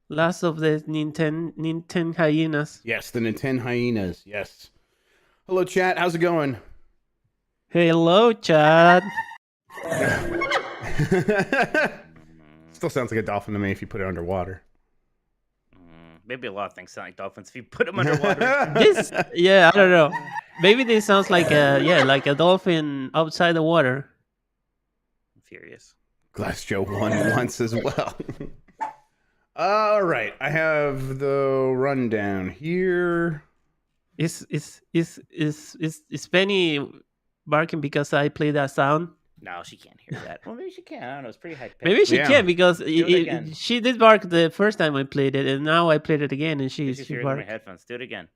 Last of the Nintendo hyenas. Yes, the Nintendo hyenas. Yes. Hello, chat. How's it going? Hello, Chad. Still sounds like a dolphin to me if you put it underwater. Maybe a lot of things sound like dolphins if you put them underwater. I don't know. Maybe this sounds like like a dolphin outside the water. I'm furious. Glass Joe won once as well. All right, I have the rundown here. Is Penny barking because I play that sound? No, she can't hear that. Well, maybe she can. I don't know. It's pretty high pitched. Maybe she can because again. she did bark the first time I played it, and now I played it again, and she barked. My headphones. Do it again.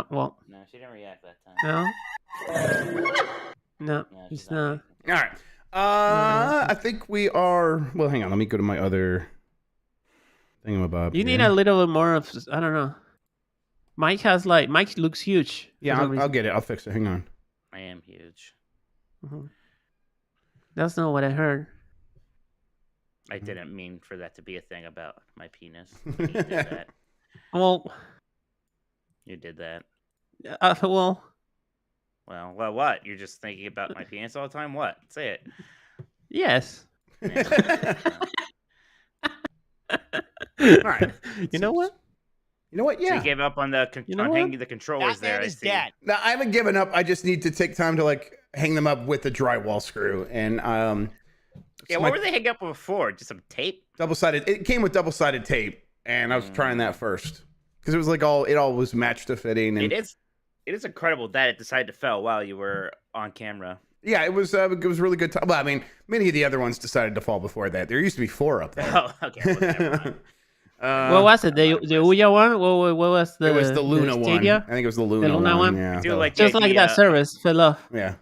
Well. No, she didn't react that time. No, it's not. All right. I think we are. Well, hang on. Let me go to my other thingamabob. You need a little bit more of. I don't know. Mike looks huge. Yeah, I'll get it. I'll fix it. Hang on. I am huge. Mm-hmm. That's not what I heard. I didn't mean for that to be a thing about my penis. You did that. Well, you did that. Well, what? You're just thinking about my penis all the time? What? Say it. Yes. Yeah. All right. You know what? You know what? Yeah. So you gave up on hanging the controllers there. I see. Dead. No, I haven't given up. I just need to take time to hang them up with the drywall screw. And what were they hanging up before? Just some tape? Double-sided. It came with double-sided tape, and I was trying that first because it was it all was matched to fitting. And it is incredible that it decided to fail while you were on camera. Yeah, it was really good. Well, I mean, many of the other ones decided to fall before that. There used to be 4 up there. Oh, okay. What was it? The Ouya one? What was the? It was the Luna one. I think it was the Luna one. Yeah. Just like that service fell off. Yeah.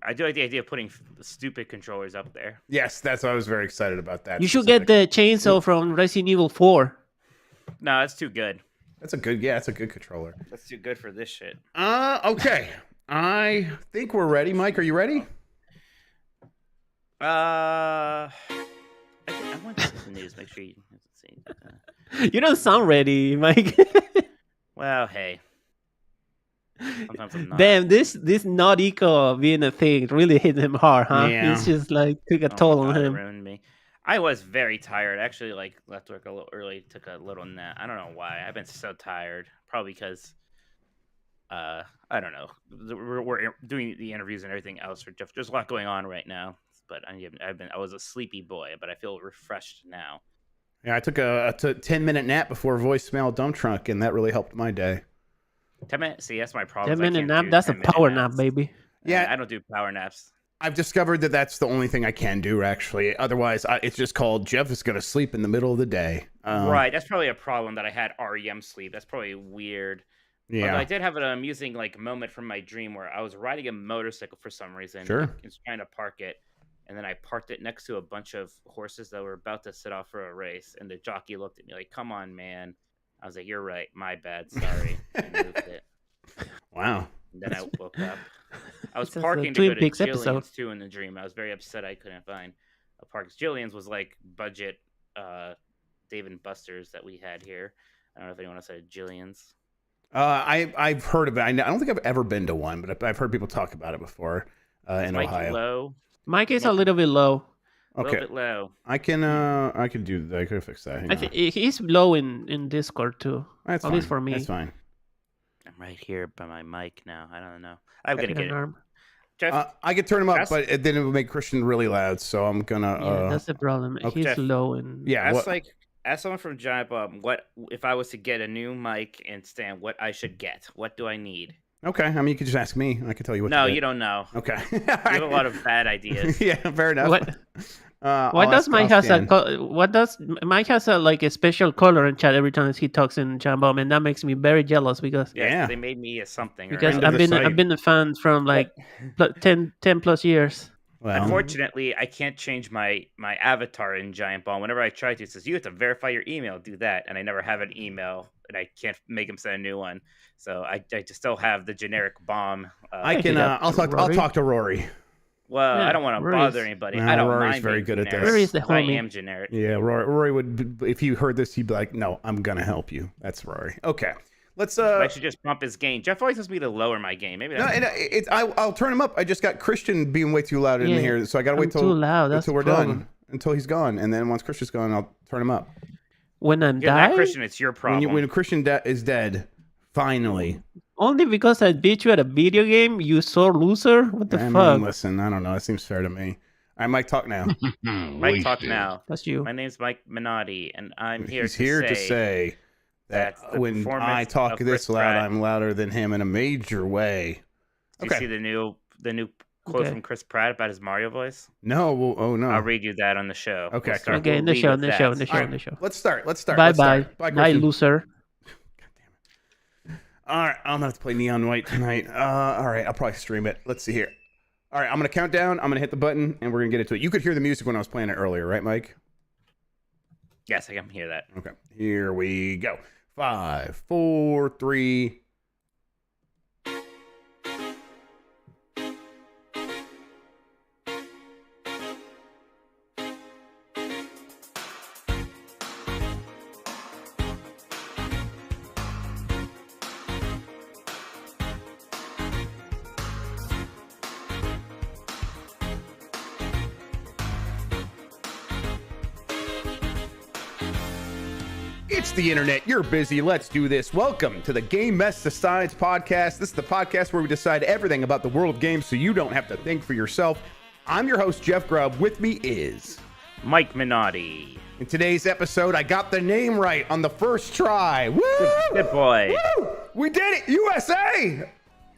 I do like the idea of putting stupid controllers up there. Yes, that's why I was very excited about that. You should get the chainsaw from Resident Evil 4. No, that's too good. That's a good controller. That's too good for this shit. Okay. I think we're ready. Mike, are you ready? I want to listen to the news. Make sure you see. You don't sound ready, Mike. Well, hey. Sometimes I'm not. Damn, this not eco being a thing really hit him hard, huh? Yeah. It's just took a toll on him. It ruined me. I was very tired. Actually, left work a little early. Took a little nap. I don't know why. I've been so tired. Probably because, I don't know. We're doing the interviews and everything else for Jeff. There's a lot going on right now. But I was a sleepy boy, but I feel refreshed now. Yeah, I took a 10-minute nap before voicemail dump truck, and that really helped my day. 10 minutes. See, that's my problem. 10-minute nap. That's a power nap, baby. Yeah, I don't do power naps. I've discovered that that's the only thing I can do, actually. Otherwise, it's just called Jeff is going to sleep in the middle of the day. Right. That's probably a problem that I had REM sleep. That's probably weird. Yeah. Although I did have an amusing moment from my dream where I was riding a motorcycle for some reason. Sure. I was trying to park it. And then I parked it next to a bunch of horses that were about to set off for a race. And the jockey looked at me like, "Come on, man." I was like, "You're right. My bad. Sorry." And moved it. Wow. And then I woke up. I was parking to go to Jillian's too in the dream. I was very upset I couldn't find a park. Jillian's was like budget Dave and Buster's that we had here. I don't know if anyone else had Jillian's. I've heard of it. I don't think I've ever been to one, but I've heard people talk about it before in Ohio. Low? Mike is a little bit low. Okay. A little bit low. I can do that. I could fix that. I think he's low in Discord too. That's at fine. least for me. That's fine. I'm right here by my mic now. I don't know. I'm gonna get it. Jeff, I could turn him up, but then it would make Christian really loud. So I'm gonna. Yeah, that's the problem. Okay. He's Jeff, low and. Yeah. Ask someone from Giant Bomb what if I was to get a new mic and stand, what I should get. What do I need? Okay, I mean you could just ask me. I can tell you what. No, to get. you don't know. Okay. You have a lot of bad ideas. Yeah, fair enough. What does Mike has a special color in chat every time he talks in Jambom, and that makes me very jealous because they made me a something. Because right? I've been a fan from 10 plus years. Well, unfortunately, I can't change my avatar in Giant Bomb. Whenever I try to, it says you have to verify your email. Do that, and I never have an email, and I can't make him send a new one. So I just still have the generic bomb. I can. I'll talk to Rory. Well, Yeah, I don't want to Rory's- bother anybody. No, I don't Rory's mind very being good at generic. this. Rory's the I homie. am generic. Yeah, Rory would, if he heard this, he'd be like, no, I'm going to help you. That's Rory. Okay. Let's, I should just bump his gain. Jeff always tells me to lower my gain. Maybe no, that's... and I'll turn him up. I just got Christian being way too loud in Yeah, here, so I got to I'm wait too loud. That's until we're the problem. done, until he's gone, and then once Christian's gone, I'll turn him up. When I'm You're not dying, Christian, it's your problem. When Christian is dead, finally. only because I beat you at a video game, you sore loser. What the I fuck? mean, listen, I don't know. That seems fair to me. All right, Mike, talk now. Mike, talk now. That's you. My name's Mike Minotti, and I'm here He's to here say to say that that's the when performance I talk of this Chris loud, Pratt. I'm louder than him in a major way. Do you see the new quote Okay. from Chris Pratt about his Mario voice? No, well, oh no. I'll read you that on the show. Okay, cool. start- Okay, in we'll the lead show, with in the that. show, in the show, All in the right, show. let's start. Bye bye. Bye, Bye, Christian. loser. All right, I'm gonna have to play Neon White tonight. All right, I'll probably stream it. Let's see here. All right, I'm gonna count down. I'm gonna hit the button, and we're gonna get into it. You could hear the music when I was playing it earlier, right, Mike? Yes, I can hear that. Okay, here we go. 5, 4, 3. It's the internet. You're busy. Let's do this. Welcome to the Game Mess Decides podcast. This is the podcast where we decide everything about the world of games so you don't have to think for yourself. I'm your host, Jeff Grubb. With me is... Mike Minotti. In today's episode, I got the name right on the first try. Woo! Good boy. Woo! We did it! USA!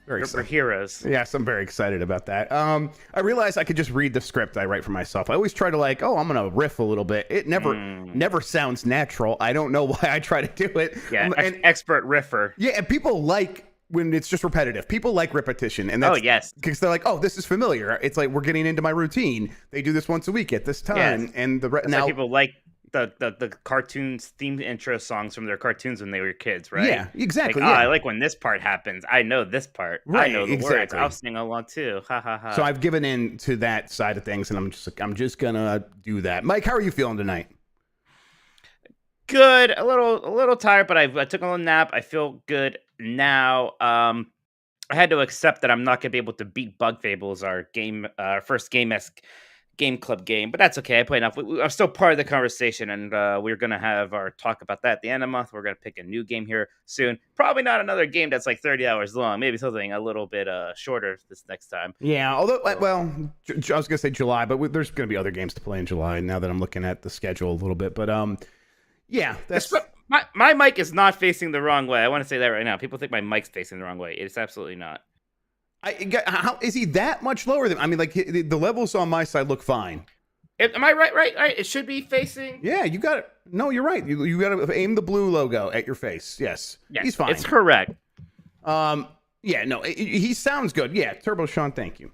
Very We're excited. heroes. Yes, I'm very excited about that. I realized I could just read the script I write for myself. I always try to I'm gonna riff a little bit. It never sounds natural. I don't know why I try to do it. Yeah, And expert riffer. yeah, and people like when it's just repetitive. People like repetition, and that's, Oh, yes. because they're like, oh, this is familiar. It's like we're getting into my routine. They do this once a week at this time, Yes. and That's now why people like the cartoons themed intro songs from their cartoons when they were kids, right? yeah, exactly. Like, yeah. I like when this part happens. I know this part. Right, I know the words. exactly. I'll sing along too. Ha ha ha. So I've given in to that side of things, and I'm just gonna do that. Mike, how are you feeling tonight? Good. A little tired, but I took a little nap. I feel good now. I had to accept that I'm not gonna be able to beat Bug Fables, our first game club game, but that's okay. I play enough. I'm still part of the conversation, and we're gonna have our talk about that at the end of the month. We're gonna pick a new game here soon. Probably not another game that's like 30 hours long. Maybe something a little bit shorter this next time. Yeah, although, well, I was gonna say July, but there's gonna be other games to play in July now that I'm looking at the schedule a little bit. But yeah, that's My mic is not facing the wrong way. I want to say that right now. People think my mic's facing the wrong way. It's absolutely not. how is he that much lower than? I mean, like the levels on my side look fine. Am I right? Right? It should be facing. Yeah, you got it. No, you're right. You got to aim the blue logo at your face. Yes, he's fine. It's correct. Yeah, no, he sounds good. Yeah, Turbo Sean, thank you.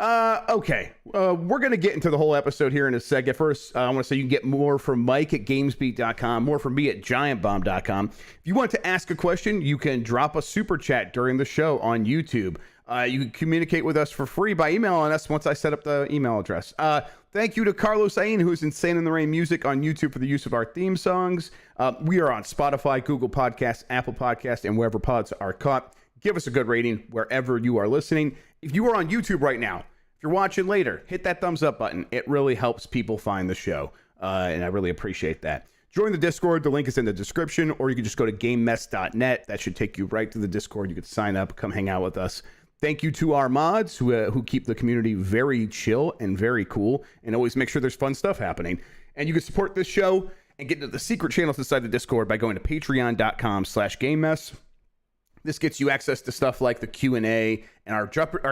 Okay, we're going to get into the whole episode here in a second. First, I want to say you can get more from Mike at gamesbeat.com, more from me at giantbomb.com. If you want to ask a question, you can drop a super chat during the show on YouTube. You can communicate with us for free by emailing us once I set up the email address. Thank you to Carlos Ain, who is Insane in the Rain Music on YouTube for the use of our theme songs. We are on Spotify, Google Podcasts, Apple Podcasts, and wherever pods are caught. Give us a good rating wherever you are listening. If you are on YouTube right now, if you're watching later, hit that thumbs up button. It really helps people find the show, and I really appreciate that. Join the Discord. The link is in the description, or you can just go to gamemess.net. That should take you right to the Discord. You can sign up, come hang out with us. Thank you to our mods who keep the community very chill and very cool and always make sure there's fun stuff happening. And you can support this show and get into the secret channels inside the Discord by going to patreon.com/gamemess. This gets you access to stuff like the Q&A and our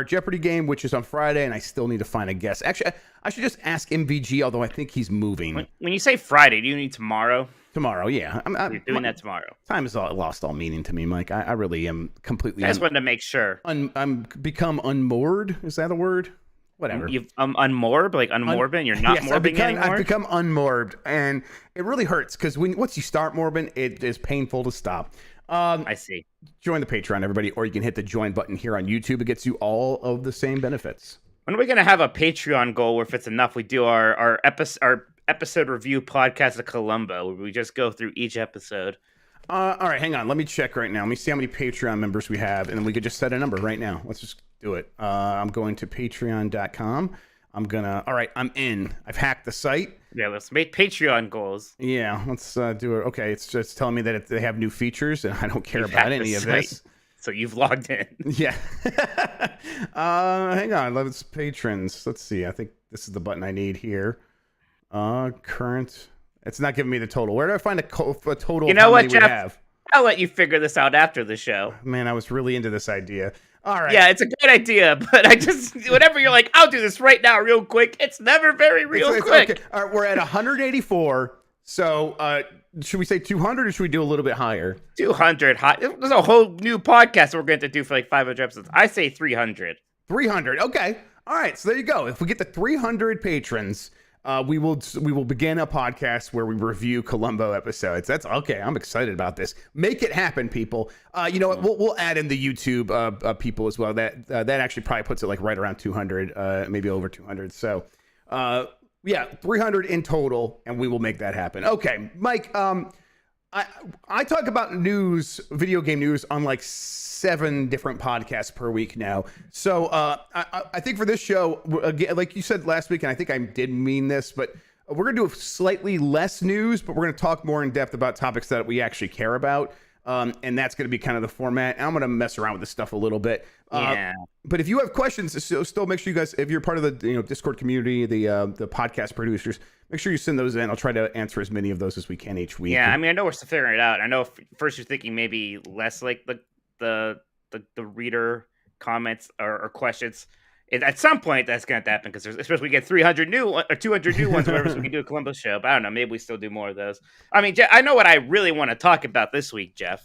Jeopardy game, which is on Friday, and I still need to find a guest. Actually, I should just ask MVG, although I think he's moving. When you say Friday, do you mean tomorrow? Tomorrow, yeah. You're doing that tomorrow. Time has lost all meaning to me, Mike. I really am completely... I just wanted to make sure. I'm become unmoored. Is that a word? Whatever. You've unmoored, like unmorbing. You're not yes, morbing anymore. I've become unmoored, and it really hurts because once you start morbing, it is painful to stop. I see. Join the Patreon, everybody, or you can hit the join button here on YouTube. It gets you all of the same benefits. When are we gonna have a Patreon goal where if it's enough, we do our episode review podcast of Columbo, where we just go through each episode. All right, hang on. Let me check right now. Let me see how many Patreon members we have, and then we could just set a number right now. Let's just do it. I'm going to patreon.com. All right, I'm in. I've hacked the site. Yeah, let's make Patreon goals. Yeah, let's do it. Okay, it's just telling me that they have new features, and I don't care about any of this. So you've logged in. Yeah. Hang on. Let's patrons. Let's see. I think this is the button I need here. Current. It's not giving me the total. Where do I find a total? You know what, Jeff? I'll let you figure this out after the show. Man, I was really into this idea. All right. Yeah, it's a great idea, but I just whenever you're like, I'll do this right now, real quick. It's never very quick. Okay. All right, we're at 184. So, should we say 200 or should we do a little bit higher? 200. There's a whole new podcast we're going to do for like 500 episodes. I say 300. 300. Okay. All right. So there you go. If we get to 300 patrons, we will begin a podcast where we review Columbo episodes. That's okay. I'm excited about this. Make it happen, people. You know what? We'll add in the YouTube people as well. That actually probably puts it like right around 200, maybe over 200. So, yeah, 300 in total, and we will make that happen. Okay, Mike. I talk about news, video game news, on like 7 different podcasts per week now. So I think for this show, again, like you said last week, and I think I did mean this, but we're going to do slightly less news, but we're going to talk more in depth about topics that we actually care about. And that's going to be kind of the format. And I'm going to mess around with this stuff a little bit. Yeah. But if you have questions, still make sure you guys, if you're part of the Discord community, the podcast producers, make sure you send those in. I'll try to answer as many of those as we can each week. Yeah, I mean, I know we're still figuring it out. I know first you're thinking maybe less like the reader comments or questions. At some point, that's going to happen because especially we get 300 new or 200 new ones, whatever, so we can do a Columbus show. But I don't know. Maybe we still do more of those. I mean, Jeff, I know what I really want to talk about this week, Jeff.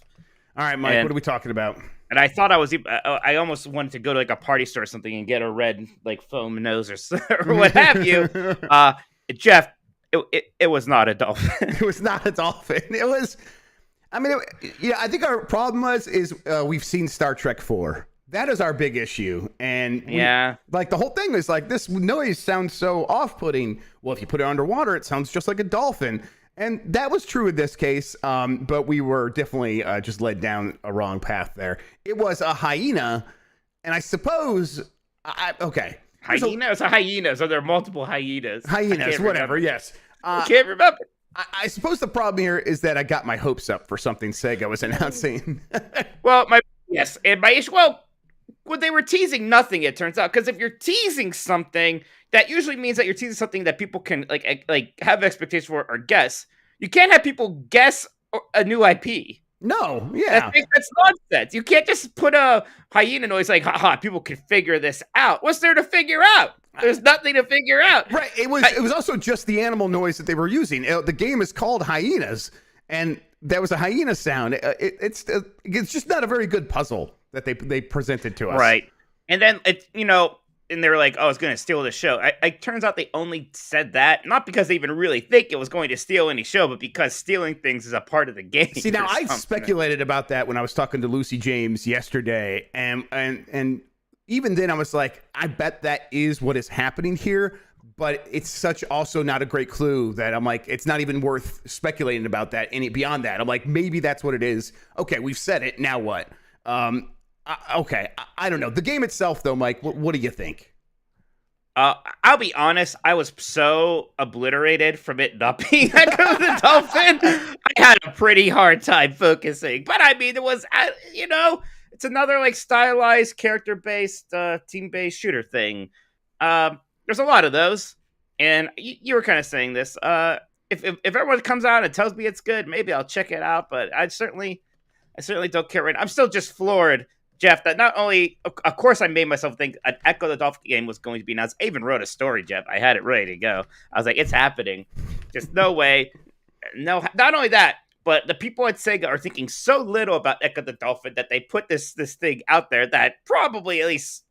All right, Mike, what are we talking about? And I thought I almost wanted to go to like a party store or something and get a red like foam nose or what have you. Jeff, it was not a dolphin. It was not a dolphin. It was. I mean, I think our problem is we've seen Star Trek 4. That is our big issue. And like the whole thing is like, this noise sounds so off-putting. Well, if you put it underwater, it sounds just like a dolphin. And that was true in this case, but we were definitely just led down a wrong path there. It was a hyena, and I suppose, okay. Hyena? It's a hyena, so there are multiple hyenas. Hyenas, whatever, remember. Yes. I can't remember. I suppose the problem here is that I got my hopes up for something Sega was announcing. Well, and my issue, well, they were teasing nothing, it turns out, because if you're teasing something, that usually means that you're teasing something that people can like have expectations for or guess. You can't have people guess a new IP. No, yeah. That's nonsense. You can't just put a hyena noise like, haha, people can figure this out. What's there to figure out? There's nothing to figure out. Right. It was also just the animal noise that they were using. The game is called Hyenas, and that was a hyena sound. It's just not a very good puzzle that they presented to us. Right. And then and they were like, oh, it's going to steal the show. It turns out they only said that, not because they even really think it was going to steal any show, but because stealing things is a part of the game. See, now I speculated about that when I was talking to Lucy James yesterday, and even then I was like, I bet that is what is happening here, but it's such also not a great clue that I'm like, it's not even worth speculating about that beyond that. I'm like, maybe that's what it is. Okay, we've said it, now what? Okay, I don't know. The game itself, though, Mike, what do you think? I'll be honest. I was so obliterated from it not being Echo the Dolphin. I had a pretty hard time focusing. But I mean, it was, it's another like stylized, character-based, team-based shooter thing. There's a lot of those, and you were kind of saying this. If everyone comes out and tells me it's good, maybe I'll check it out. But I certainly don't care. I'm still just floored, Jeff, that not only, of course, I made myself think an Echo the Dolphin game was going to be announced. I even wrote a story, Jeff. I had it ready to go. I was like, it's happening. Just no way. No, not only that, but the people at Sega are thinking so little about Echo the Dolphin that they put this thing out there that probably at least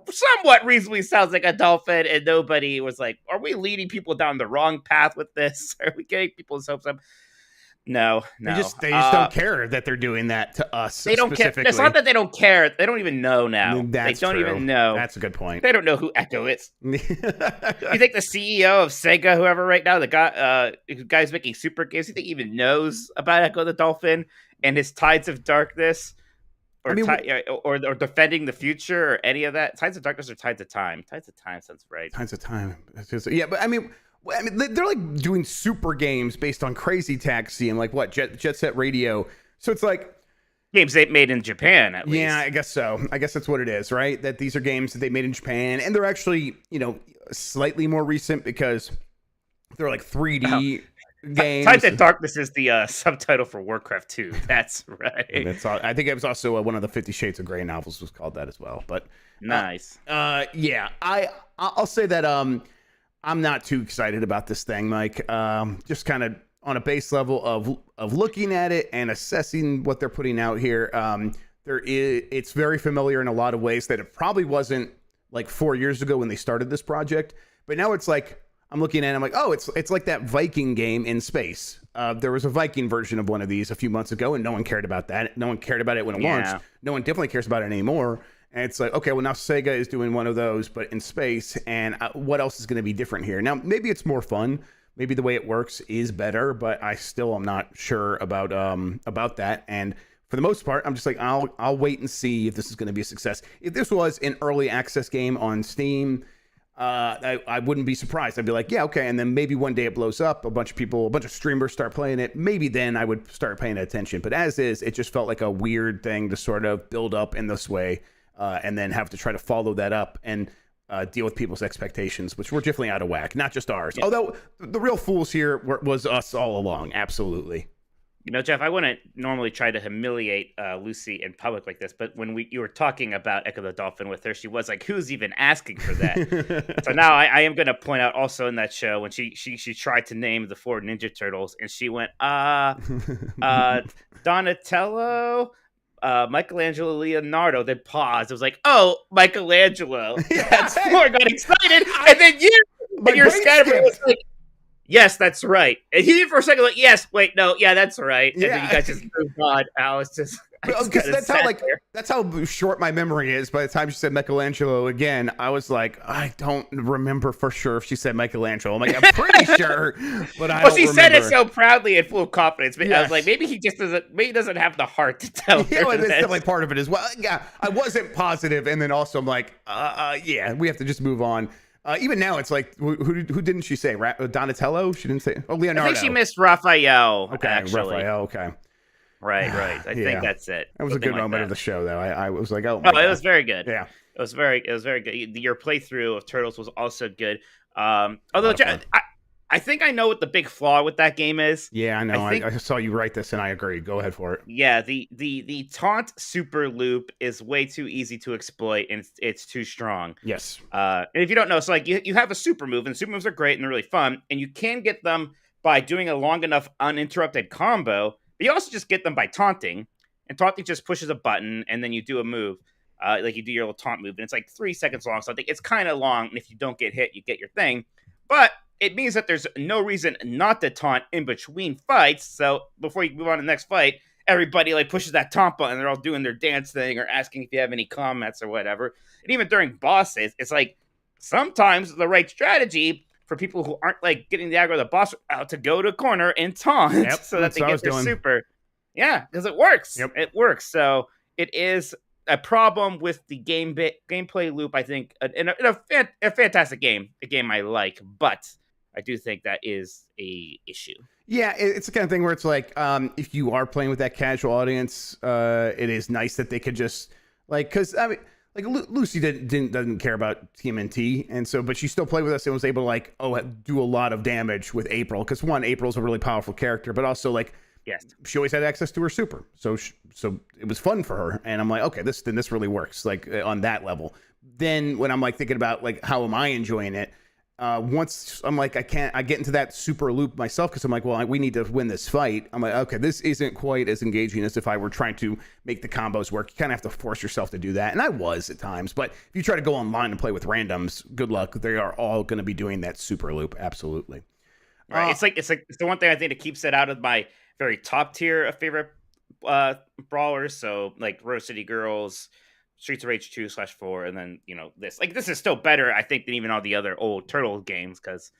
somewhat reasonably sounds like a dolphin, and nobody was like, are we leading people down the wrong path with this? Are we getting people's hopes up? No. They just don't care that they're doing that to us. They don't care. specifically. It's not that they don't care. They don't even know now. That's they don't true. even know. That's a good point. They don't know who Echo is. You think the CEO of Sega, whoever right now, the guy's making super games, you think he even knows about Echo the Dolphin and his Tides of Darkness? Or, or defending the future or any of that? Tides of Darkness or Tides of Time? Tides of Time sounds right. Tides of Time. Yeah, but I mean, they're like doing super games based on Crazy Taxi and like what Jet Set Radio. So it's like games they made in Japan, at least. Yeah, I guess so. I guess that's what it is, right? That these are games that they made in Japan, and they're actually, slightly more recent because they're like 3D games. Tides of Darkness is the subtitle for Warcraft 2. That's right. I think it was also one of the 50 Shades of Grey novels was called that as well. But nice. Yeah, I'll say that I'm not too excited about this thing, Mike. Just kind of on a base level of looking at it and assessing what they're putting out here. It's very familiar in a lot of ways that it probably wasn't like 4 years ago when they started this project, but now it's like I'm looking at it, I'm like, oh, it's like that Viking game in space. There was a Viking version of one of these a few months ago, and no one cared about that. No one cared about it when it launched. No one definitely cares about it anymore. And it's like, okay, well, now Sega is doing one of those, but in space. And what else is going to be different here? Now, maybe it's more fun. Maybe the way it works is better, but I still am not sure about that. And for the most part, I'm just like, I'll wait and see if this is going to be a success. If this was an early access game on Steam, I wouldn't be surprised. I'd be like, yeah, okay. And then maybe one day it blows up. A bunch of streamers start playing it. Maybe then I would start paying attention. But as is, it just felt like a weird thing to sort of build up in this way. And then have to try to follow that up and deal with people's expectations, which were definitely out of whack, not just ours. Yeah. Although the real fools here was us all along, absolutely. Jeff, I wouldn't normally try to humiliate Lucy in public like this, but when you were talking about Echo the Dolphin with her, she was like, who's even asking for that? So now I am going to point out also in that show when she tried to name the 4 Ninja Turtles, and she went, Donatello, Michelangelo, Leonardo, then paused. It was like, oh, Michelangelo. That's more got excited. And then your Skyrim was like, yes, that's right. And he for a second like, yes, wait, no, yeah, that's right. And then you guys just moved on. That's how short my memory is. By the time she said Michelangelo again, I was like, I don't remember for sure if she said Michelangelo. I'm like, I'm pretty sure, but I don't remember. She said it so proudly and full of confidence. But I was like, maybe he doesn't have the heart to tell her. Yeah, that's definitely part of it as well. Yeah, I wasn't positive, and then also I'm like, yeah, we have to just move on. Even now, it's like, who didn't she say? Donatello? She didn't say. Oh, Leonardo. I think she missed Raphael. Okay, actually. Raphael. Okay. Right. I think that's it. That was a good moment of the show, though. I was like, oh, it was very good. Yeah, it was very good. Your playthrough of Turtles was also good. Although I think I know what the big flaw with that game is. Yeah, I know. I saw you write this, and I agree. Go ahead for it. Yeah, the taunt super loop is way too easy to exploit, and it's too strong. Yes. And if you don't know, so like you have a super move, and super moves are great and they're really fun, and you can get them by doing a long enough uninterrupted combo. But you also just get them by taunting, and taunting just pushes a button, and then you do a move, like you do your little taunt move, and it's like 3 seconds long. So I think it's kind of long, and if you don't get hit, you get your thing. But it means that there's no reason not to taunt in between fights. So before you move on to the next fight, everybody like pushes that taunt button. They're all doing their dance thing or asking if you have any comments or whatever. And even during bosses, it's like sometimes the right strategy for people who aren't like getting the aggro of the boss out to go to a corner and taunt so that they get their super. Yeah, because it works. Yep. It works. So it is a problem with the gameplay loop. I think in a fantastic game, a game I like, but I do think that is a issue. Yeah, it's the kind of thing where it's like, if you are playing with that casual audience, it is nice that they could just like, because I mean, like Lucy doesn't care about TMNT, and so, but she still played with us and was able to like, do a lot of damage with April, because one, April's a really powerful character, but also like, yes, she always had access to her super, so it was fun for her, and I'm like, okay, this really works, like on that level. Then when I'm like thinking about like how am I enjoying it, once I'm like, I get into that super loop myself because I'm like, well, we need to win this fight. I'm like, okay, this isn't quite as engaging as if I were trying to make the combos work. You kind of have to force yourself to do that. And I was at times, but if you try to go online and play with randoms, good luck. They are all going to be doing that super loop. Absolutely. Right. It's the one thing I think that keeps it out of my very top tier of favorite brawlers. So like Rose City Girls, Streets of Rage 2/4, and then this. Like this is still better, I think, than even all the other old Turtle games because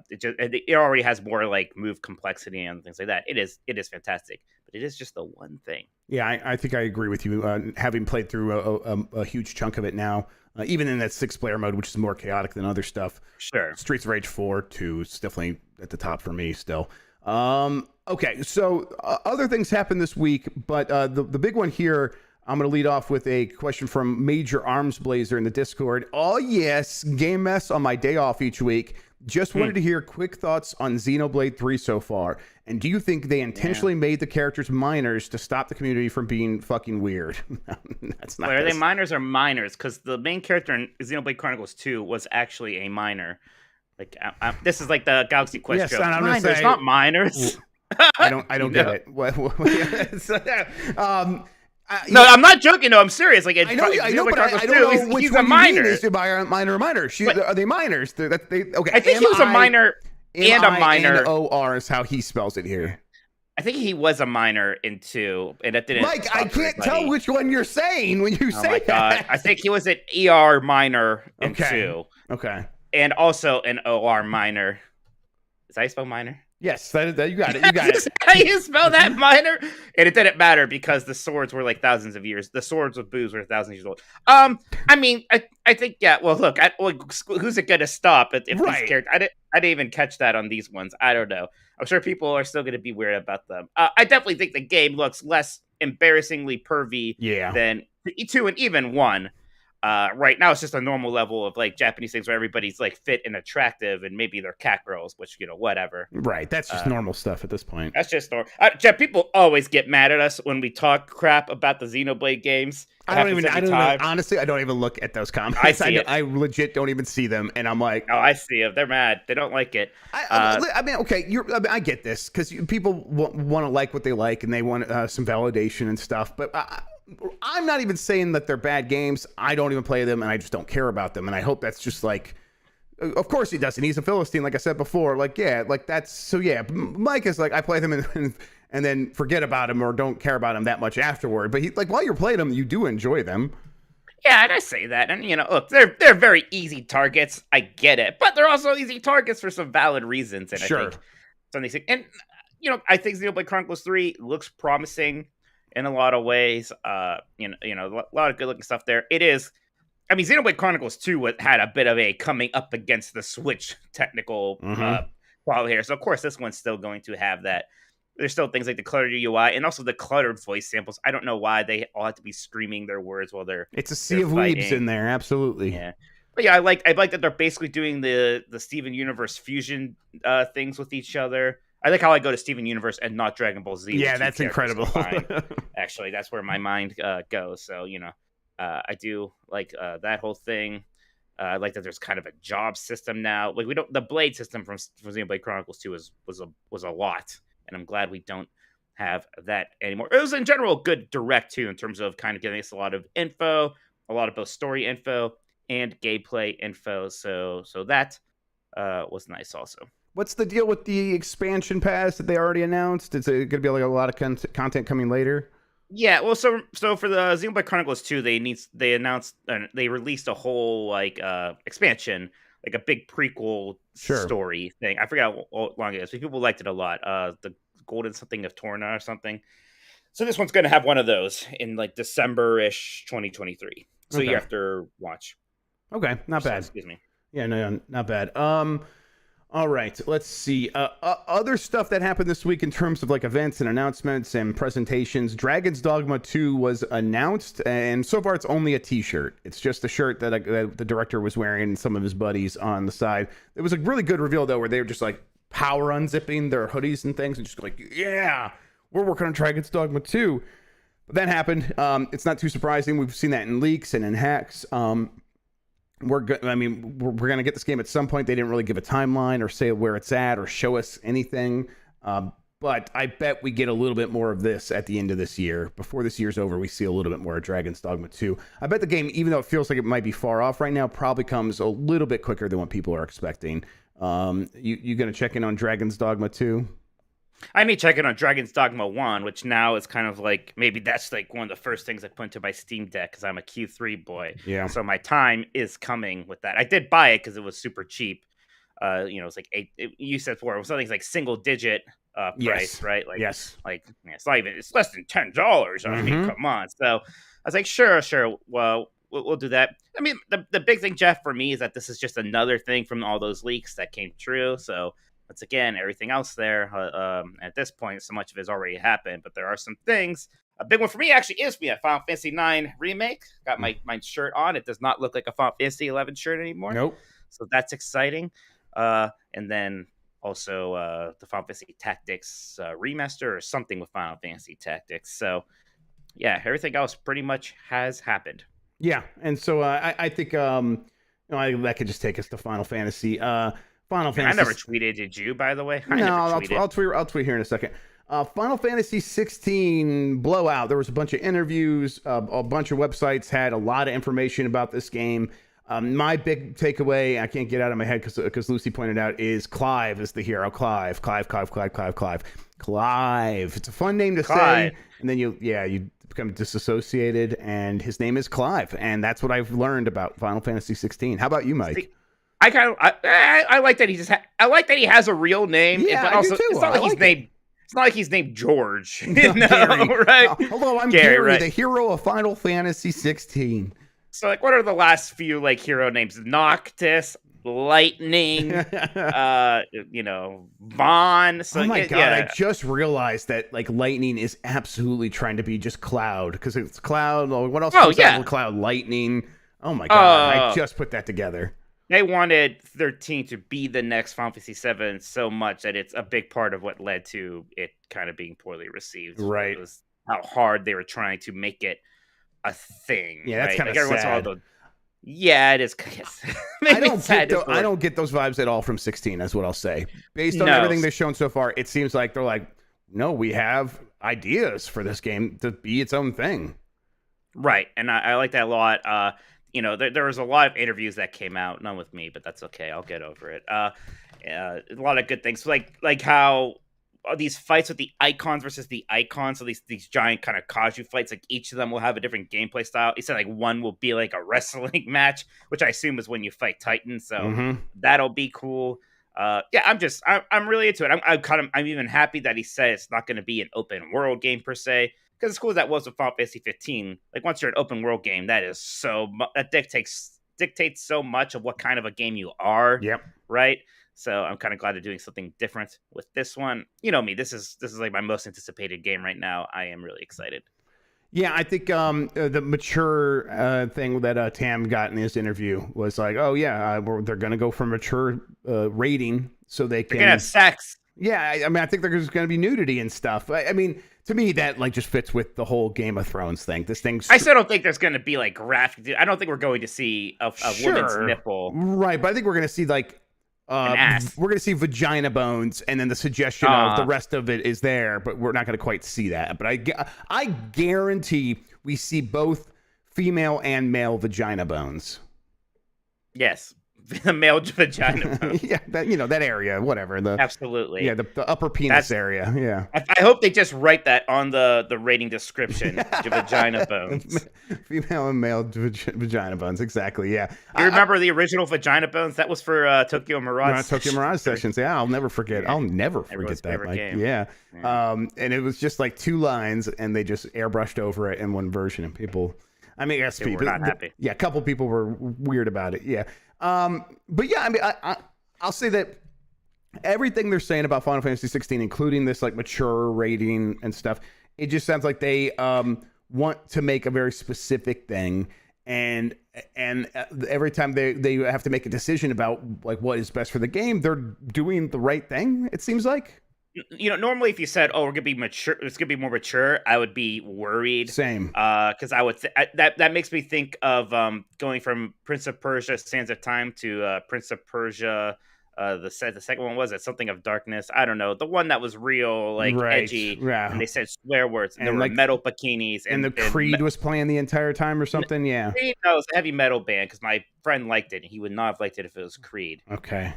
it already has more like move complexity and things like that. It is fantastic, but it is just the one thing. Yeah, I think I agree with you. Having played through a huge chunk of it now, even in that 6-player mode, which is more chaotic than other stuff. Sure. Streets of Rage 4 2 is definitely at the top for me still. Okay, so other things happened this week, but the big one here, I'm going to lead off with a question from Major Arms Blazer in the Discord. Oh, yes, game mess on my day off each week. Just wanted to hear quick thoughts on Xenoblade 3 so far. And do you think they intentionally made the characters minors to stop the community from being fucking weird? That's not. Are they minors or minors? Because the main character in Xenoblade Chronicles 2 was actually a minor. Like this is like the Galaxy Quest Yes, joke. and I'm Minors, gonna say, not minors. I don't get it. No, I'm not joking. No, I'm serious. Like I know, but I don't know which he's one a minor. Is a minor or minor? Are they minors? Okay. I think he was a minor and a minor. MINOR is how he spells it here. I think he was a minor in 2, and that didn't. Mike, I can't tell which one you're saying when you say that. I think he was an ER minor in 2. Okay. And also an OR minor. Is that how you spell minor? Yes, that you got it. You got it. How you spell that minor? And it didn't matter because the swords were like thousands of years. The swords with boos were thousands of years old. I mean, I think Well, look, who's it gonna stop if these characters? I didn't even catch that on these ones. I don't know. I'm sure people are still gonna be weird about them. I definitely think the game looks less embarrassingly pervy than 2 and even 1. Right now it's just a normal level of like Japanese things where everybody's like fit and attractive and maybe they're cat girls, which whatever. Right, that's just normal stuff at this point. That's just normal. Jeff, people always get mad at us when we talk crap about the Xenoblade games. Honestly, I don't even look at those comments. I legit don't even see them, and I'm like, oh, I see them. They're mad. They don't like it. I mean, okay, I get this because people want to like what they like and they want some validation and stuff, but. I'm not even saying that they're bad games. I don't even play them, and I just don't care about them. And I hope that's just like, of course he doesn't. He's a Philistine, like I said before. Like, yeah, like that's so. Yeah, Mike is like, I play them and then forget about him or don't care about him that much afterward. But he like while you're playing them, you do enjoy them. Yeah, and I say that, and look, they're very easy targets. I get it, but they're also easy targets for some valid reasons. And sure, I think some of these things, and I think Xenoblade Chronicles 3 looks promising. In a lot of ways, a lot of good looking stuff there. It is, I mean, Xenoblade Chronicles 2 had a bit of a coming up against the Switch technical problem here. So of course this one's still going to have that. There's still things like the cluttered UI and also the cluttered voice samples. I don't know why they all have to be screaming their words while they're. It's a sea of weebs in there, absolutely. Yeah, but yeah, I like that they're basically doing the Steven Universe fusion things with each other. I like how I go to Steven Universe and not Dragon Ball Z. Yeah, that's incredible. Actually, that's where my mind goes. So, I do like that whole thing. I like that there's kind of a job system now. Like the blade system from Xenoblade Chronicles 2 was a lot, and I'm glad we don't have that anymore. It was in general good direct too in terms of kind of giving us a lot of info, a lot of both story info and gameplay info. So that was nice also. What's the deal with the expansion pass that they already announced? Is it going to be like a lot of content coming later? Yeah, well, so for the Xenoblade Chronicles 2, they announced they released a whole like expansion, like a big prequel story thing. I forgot how long it is, but people liked it a lot. The Golden something of Torna or something. So this one's going to have one of those in like December-ish 2023. So you have to watch. Okay, not bad. Excuse me. Yeah, no, not bad. All right, let's see. Other stuff that happened this week in terms of like events and announcements and presentations. Dragon's Dogma 2 was announced, and so far it's only a t-shirt. It's just a shirt that the director was wearing and some of his buddies on the side. It was a really good reveal, though, where they were just like power unzipping their hoodies and things and just like, yeah, we're working on Dragon's Dogma 2. But that happened. It's not too surprising. We've seen that in leaks and in hacks. We're going to get this game at some point. They didn't really give a timeline or say where it's at or show us anything. But I bet we get a little bit more of this at the end of this year. Before this year's over, we see a little bit more of Dragon's Dogma 2. I bet the game, even though it feels like it might be far off right now, probably comes a little bit quicker than what people are expecting. You going to check in on Dragon's Dogma 2? I may check it on Dragon's Dogma 1, which now is kind of like, maybe that's like one of the first things I put into my Steam Deck because I'm a Q3 boy. Yeah. So my time is coming with that. I did buy it because it was super cheap. It's like you said before, it was something like single digit price, Yes. right? Like, Yes. it's not even, it's less than $10. I mean, come on. So I was like, sure. Well, we'll do that. I mean, the big thing, Jeff, for me is that this is just another thing from all those leaks that came true. So once again, everything else there, at this point, so much of it has already happened, but there are some things. A big one for me actually is a Final Fantasy IX remake. Got my shirt on. It does not look like a Final Fantasy 11 shirt anymore. Nope. So that's exciting. And then also the Final Fantasy Tactics remaster or something with Final Fantasy Tactics. So yeah, everything else pretty much has happened. Yeah, and so I think that could just take us to Final Fantasy. Final Fantasy. I never tweeted. Did you, by the way? I'll tweet here in a second. Final Fantasy 16 Blowout. There was a bunch of interviews. A bunch of websites had a lot of information about this game. My big takeaway, I can't get out of my head because Lucy pointed out, is Clive is the hero. Clive. It's a fun name to say, and then you become disassociated, and his name is Clive, and that's what I've learned about Final Fantasy 16. How about you, Mike? I like that I like that he has a real name. Yeah, but also, I do too. It's not like he's named. It's not like he's named George. No, right? Hello, I'm Gary, Gary, right? the hero of Final Fantasy 16. So, like, what are the last few hero names? Noctis, Lightning, Vaughn. So, oh my god! I just realized that Lightning is absolutely trying to be just Cloud because it's Cloud. What else? Comes out with Cloud? Lightning. Oh my god! I just put that together. They wanted 13 to be the next Final Fantasy 7 so much that it's a big part of what led to it kind of being poorly received. Right. It was how hard they were trying to make it a thing. Yeah, that's kind of sad. Yeah, it is. I don't get those vibes at all from 16. That's what I'll say. Based on everything they've shown so far, it seems like they're like, no, we have ideas for this game to be its own thing. Right, and I like that a lot. There was a lot of interviews that came out, none with me, but that's okay. I'll get over it. A lot of good things, like how these fights with the icons versus the icons, so these giant kind of kaiju fights, like each of them will have a different gameplay style. He said like one will be like a wrestling match, which I assume is when you fight Titans, so that'll be cool. I'm really into it. I'm even happy that he said it's not going to be an open world game per se. Because as cool as that was with Final Fantasy 15, like once you're an open world game, that dictates so much of what kind of a game you are. Yep. Right. So I'm kind of glad they're doing something different with this one. You know me, this is like my most anticipated game right now. I am really excited. Yeah, I think the mature thing that Tam got in his interview was like, oh yeah, they're gonna go for mature rating so they're gonna have sex. Yeah, I mean, I think there's going to be nudity and stuff. I mean, to me, that just fits with the whole Game of Thrones thing. I still don't think there's going to be graphic. I don't think we're going to see a woman's nipple. Right, but I think we're going to see an ass. We're going to see vagina bones, and then the suggestion of the rest of it is there, but we're not going to quite see that. But I guarantee we see both female and male vagina bones. Yes. The male vagina bone. Yeah, that area, whatever. Absolutely. Yeah, the upper penis area. Yeah. I hope they just write that on the rating description. Vagina bones. Female and male vagina bones. Exactly. Yeah. You remember the original vagina bones? That was for Tokyo Mirage. Tokyo Mirage sessions. Yeah, I'll never forget. Yeah. I'll never forget that. Mike. Yeah. And it was just like 2 lines, and they just airbrushed over it in one version, and people. I mean, yes, people were not happy. Yeah, a couple people were weird about it. Yeah. But yeah, I mean, I'll say that everything they're saying about Final Fantasy 16, including this mature rating and stuff, it just sounds like they want to make a very specific thing, and every time they have to make a decision about what is best for the game, they're doing the right thing. It seems like. Normally if you said, "Oh, we're gonna be mature," it's gonna be more mature, I would be worried. Same. Because I would that makes me think of going from Prince of Persia: Sands of Time to Prince of Persia, the second one was it something of darkness. I don't know, the one that was real like edgy, Yeah. and they said swear words, and there And, were like, metal bikinis, and the Creed was playing the entire time or something. Yeah. Creed, no, it was a heavy metal band because my friend liked it, and he would not have liked it if it was Creed. Okay.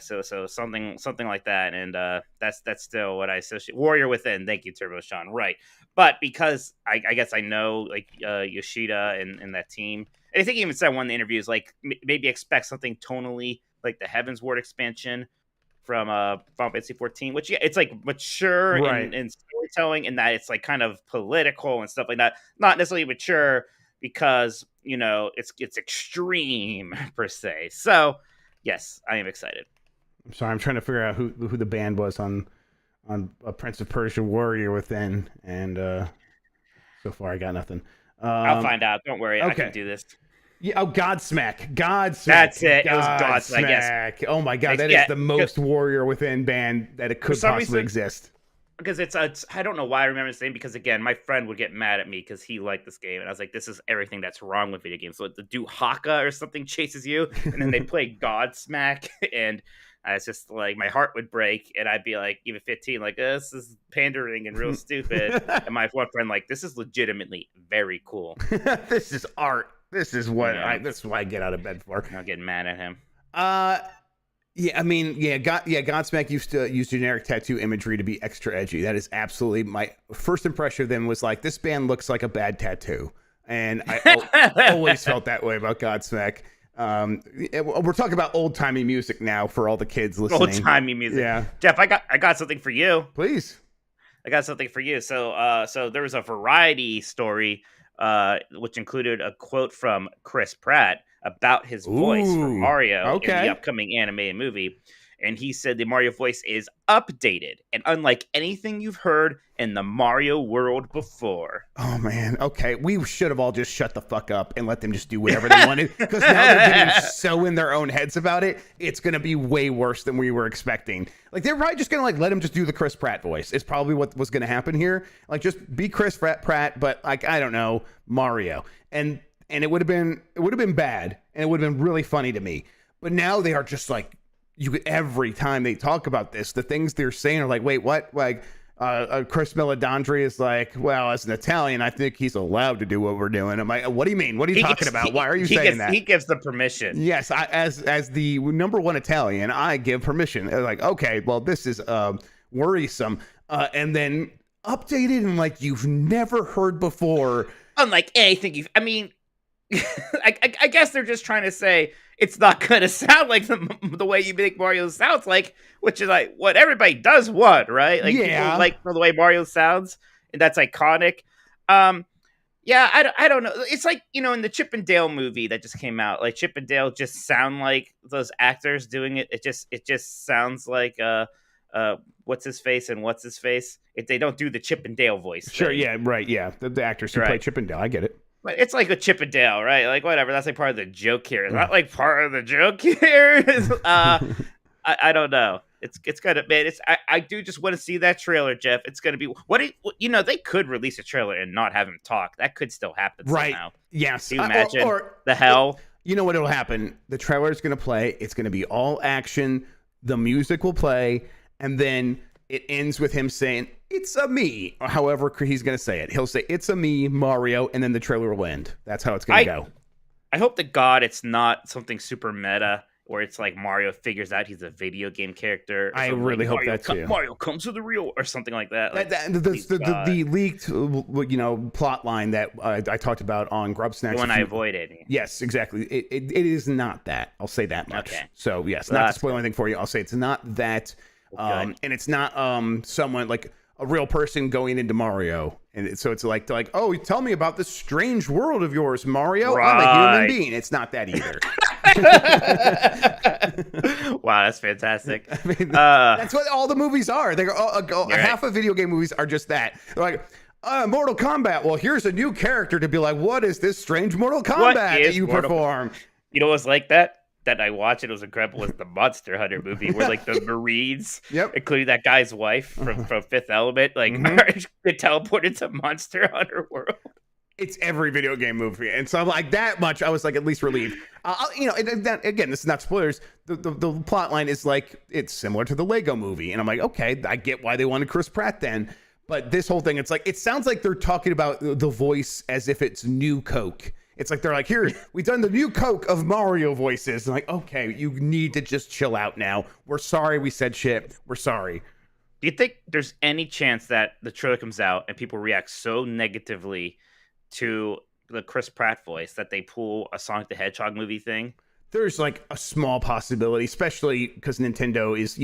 So something like that, and that's still what I associate. Warrior Within, thank you, Turbo Sean. Right, but because I guess I know like Yoshida and that team, and I think he even said in one of the interviews like maybe expect something tonally like the Heaven's Ward expansion from Final Fantasy 14, which it's like mature in storytelling, and that it's like kind of political and stuff like that. Not necessarily mature because it's extreme per se. So yes, I am excited. I'm sorry, I'm trying to figure out who the band was on a Prince of Persia Warrior Within, and so far I got nothing. I'll find out. Don't worry, okay. I can do this. Yeah, Godsmack. That's it. It was Godsmack. Yes. Oh my god, that is the most Warrior Within band that it could possibly exist. Because it's I don't know why I remember this name, because again, my friend would get mad at me because he liked this game, and I was like, this is everything that's wrong with video games. So the dude Haka or something chases you, and then they play Godsmack, and it's just like my heart would break, and I'd be like, even 15, like, this is pandering and real stupid. And my one friend like, this is legitimately very cool. This is art. This is what this is why I get out of bed for. I'm not getting mad at him. Yeah, I mean, Godsmack used to use generic tattoo imagery to be extra edgy. That is absolutely my first impression of them was like, this band looks like a bad tattoo. And I always felt that way about Godsmack. We're talking about old-timey music now for all the kids listening. Old-timey music. Yeah. Jeff, I got something for you. Please. I got something for you. So there was a Variety story which included a quote from Chris Pratt about his voice for Mario in the upcoming animated movie. And he said the Mario voice is updated and unlike anything you've heard in the Mario world before. Oh, man. Okay. We should have all just shut the fuck up and let them just do whatever they wanted. Because now they're getting so in their own heads about it. It's going to be way worse than we were expecting. Like, they're probably just going to, like, let him just do the Chris Pratt voice. It's probably what was going to happen here. Like, just be Chris Pratt, but, like, I don't know, Mario. And it would have been bad. And it would have been really funny to me. But now they are just, like, every time they talk about this, the things they're saying are like, wait, what? Like, Chris Meledandri is like, well, as an Italian, I think he's allowed to do what we're doing. I'm like, what do you mean? What are you talking about? Why are you saying that? He gives the permission. Yes, as the number one Italian, I give permission. Like, okay, well, this is worrisome. And then updated and like you've never heard before. Unlike anything I mean, I guess they're just trying to say it's not going to sound like the way you make Mario sounds like, which is like what everybody does want, right? Like, people like the way Mario sounds, and that's iconic. Yeah, I don't know. It's like, in the Chip and Dale movie that just came out, like Chip and Dale just sound like those actors doing it. It just sounds like what's his face and what's his face. If they don't do the Chip and Dale voice. Sure, thing. Yeah, right, yeah. The actors who play Chip and Dale, I get it. But it's like a Chip and Dale, right? Like, whatever. That's like part of the joke here. It's not like part of the joke here. I don't know. It's kind of, man. I do just want to see that trailer, Jeff. It's going to be they could release a trailer and not have him talk. That could still happen somehow. Yes. Do you imagine or the hell? You know what will happen? The trailer is going to play. It's going to be all action. The music will play, and then it ends with him saying, "It's a me," or however he's going to say it. He'll say, "It's a me, Mario," and then the trailer will end. That's how it's going to go. I hope to God it's not something super meta where it's like Mario figures out he's a video game character. I really hope that too. Mario comes to the real or something like that. Like, the leaked, plot line that I talked about on Grubb Snacks. The one I avoided. Yes, exactly. It is not that. I'll say that much. Okay. So yes, not to spoil anything for you. I'll say it's not that. And it's not someone like a real person going into Mario, and so it's like oh, tell me about this strange world of yours, Mario. Right. I'm a human being. It's not that either. Wow, that's fantastic. I mean, that's what all the movies are. They're half of video game movies are just that. They're like Mortal Kombat. Well, here's a new character to be like, what is this strange Mortal Kombat that you perform? You know what's like that I watched, it was incredible, was the Monster Hunter movie where like the Marines, including that guy's wife from Fifth Element, like get teleported to Monster Hunter World. It's every video game movie, and so I'm like that much. I was like at least relieved. And that, again, this is not spoilers. The plot line is like it's similar to the Lego Movie, and I'm like, okay, I get why they wanted Chris Pratt then. But this whole thing, it's like it sounds like they're talking about the voice as if it's new Coke. It's like they're like, here, we've done the new Coke of Mario voices. And like, okay, you need to just chill out now. We're sorry we said shit. We're sorry. Do you think there's any chance that the trailer comes out and people react so negatively to the Chris Pratt voice that they pull a Sonic the Hedgehog movie thing? There's like a small possibility, especially because Nintendo is,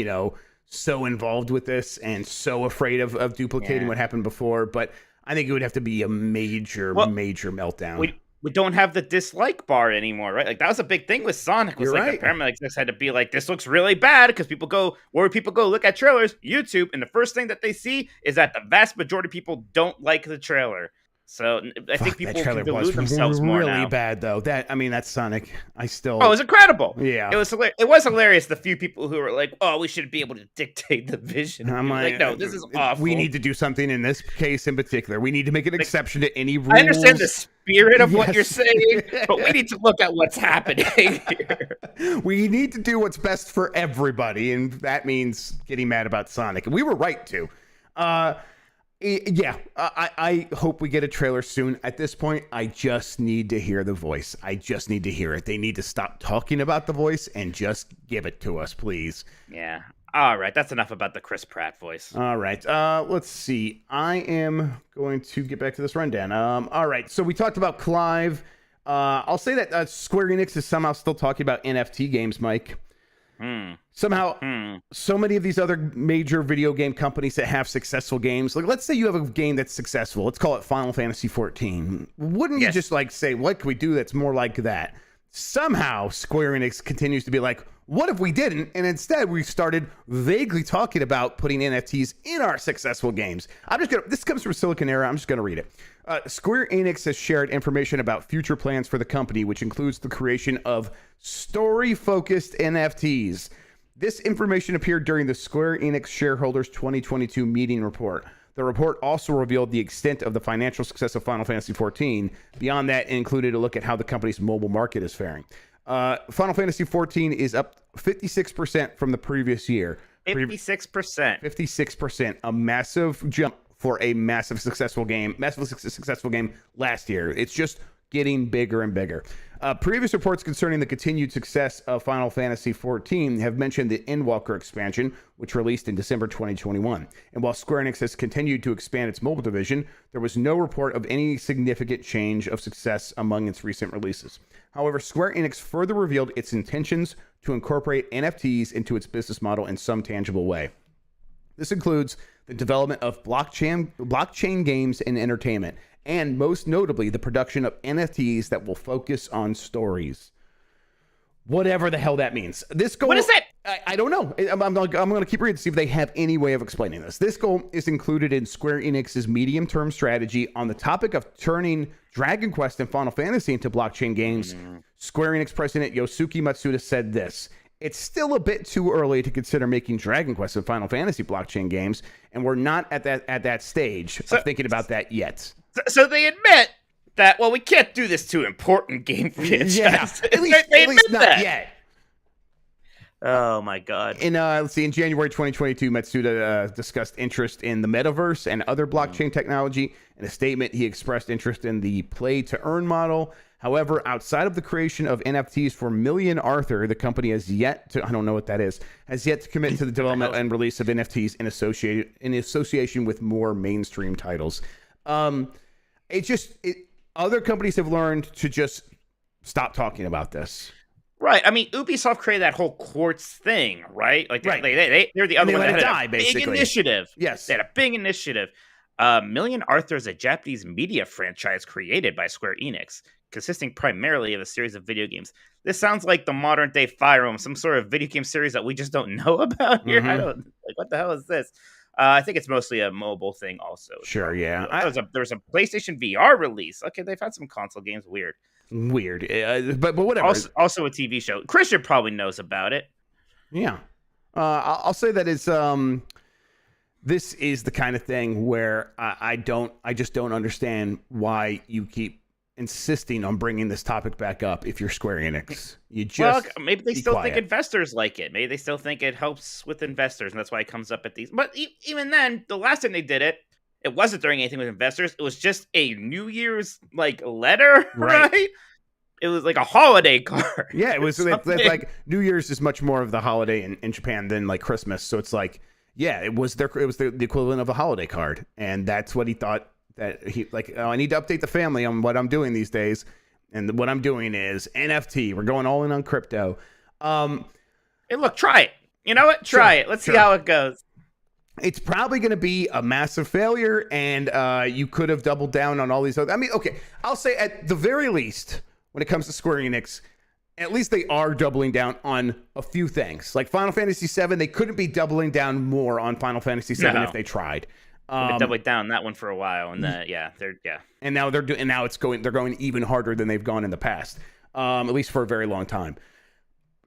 so involved with this and so afraid of duplicating what happened before. But I think it would have to be a major meltdown. We don't have the dislike bar anymore, right? Like that was a big thing with Sonic. Was You're like right. apparently like this had to be like, this looks really bad because people go look at trailers, YouTube, and the first thing that they see is that the vast majority of people don't like the trailer. So I think people can delude themselves more really now. bad though. That's Sonic. Oh, it was incredible. Yeah, it was hilarious. The few people who were like, "Oh, we should be able to dictate the vision." I'm like, no, this is awful. We need to do something in this case in particular. We need to make an exception to any rules. I understand the spirit of what you're saying, but we need to look at what's happening here. We need to do what's best for everybody, and that means getting mad about Sonic. And we were right to. I hope we get a trailer soon. At this point, I just need to hear the voice. I just need to hear it. They need to stop talking about the voice and just give it to us, please. Yeah. All right. That's enough about the Chris Pratt voice. All right. Let's see. I am going to get back to this rundown. All right. So we talked about Clive. I'll say that Square Enix is somehow still talking about NFT games, Mike. Somehow, so many of these other major video game companies that have successful games, like let's say you have a game that's successful, let's call it Final Fantasy 14. Wouldn't you just like say, what can we do that's more like that? Somehow, Square Enix continues to be like, what if we didn't? And instead, we started vaguely talking about putting NFTs in our successful games. This comes from Silicon Era. I'm just going to read it. Square Enix has shared information about future plans for the company, which includes the creation of story-focused NFTs. This information appeared during the Square Enix shareholders 2022 meeting report. The report also revealed the extent of the financial success of Final Fantasy XIV. Beyond that, it included a look at how the company's mobile market is faring. Final Fantasy XIV is up 56% from the previous year. 56%. 56%. A massive jump for a massively successful game last year. It's just getting bigger and bigger. Previous reports concerning the continued success of Final Fantasy XIV have mentioned the Endwalker expansion, which released in December 2021. And while Square Enix has continued to expand its mobile division, there was no report of any significant change of success among its recent releases. However, Square Enix further revealed its intentions to incorporate NFTs into its business model in some tangible way. This includes the development of blockchain games and entertainment, and most notably, the production of NFTs that will focus on stories. Whatever the hell that means. This goal, what is that? I don't know. I'm going to keep reading to see if they have any way of explaining this. This goal is included in Square Enix's medium-term strategy on the topic of turning Dragon Quest and Final Fantasy into blockchain games. Square Enix president Yosuke Matsuda said this: "It's still a bit too early to consider making Dragon Quest and Final Fantasy blockchain games, and we're not at that stage of thinking about that yet." So they admit that, well, we can't do this to important game franchise. Yeah, at least not yet. Oh my god. Let's see. In January 2022, Matsuda discussed interest in the metaverse and other blockchain technology. In a statement, he expressed interest in the play-to-earn model. However, outside of the creation of NFTs for Million Arthur, the company has yet to, I don't know what that is, has yet to commit to the development and release of NFTs in association with more mainstream titles. Other companies have learned to just stop talking about this. Right. I mean, Ubisoft created that whole Quartz thing, right? Like they're the other one that had a big initiative. Yes. They had a big initiative. Million Arthur is a Japanese media franchise created by Square Enix, consisting primarily of a series of video games. This sounds like the modern day Fire Emblem, some sort of video game series that we just don't know about here. What the hell is this? I think it's mostly a mobile thing also. Sure, yeah. There was a PlayStation VR release. Okay, they've had some console games. Weird. But whatever. Also a TV show. Christian probably knows about it. Yeah. I'll say that it's this is the kind of thing where I just don't understand why you keep insisting on bringing this topic back up. If you're Square Enix, you just maybe they still quiet. think investors like it. Maybe they still think it helps with investors, and that's why it comes up at these. But even then, the last time they did it, it wasn't doing anything with investors. It was just a New Year's like letter, right? It was like a holiday card. Yeah, it was like New Year's is much more of the holiday in Japan than like Christmas. So it's like, yeah, it was the equivalent of a holiday card, and that's what he thought that he like. Oh, I need to update the family on what I'm doing these days, and what I'm doing is NFT. We're going all in on crypto. Hey, look, try it. You know what? Try it. Let's see how it goes. It's probably going to be a massive failure, and you could have doubled down on all these other. I mean, okay, I'll say at the very least, when it comes to Square Enix, at least they are doubling down on a few things. Like Final Fantasy VII, they couldn't be doubling down more on Final Fantasy VII if they tried. They've doubling down on that one for a while, and And now they're going even harder than they've gone in the past, at least for a very long time.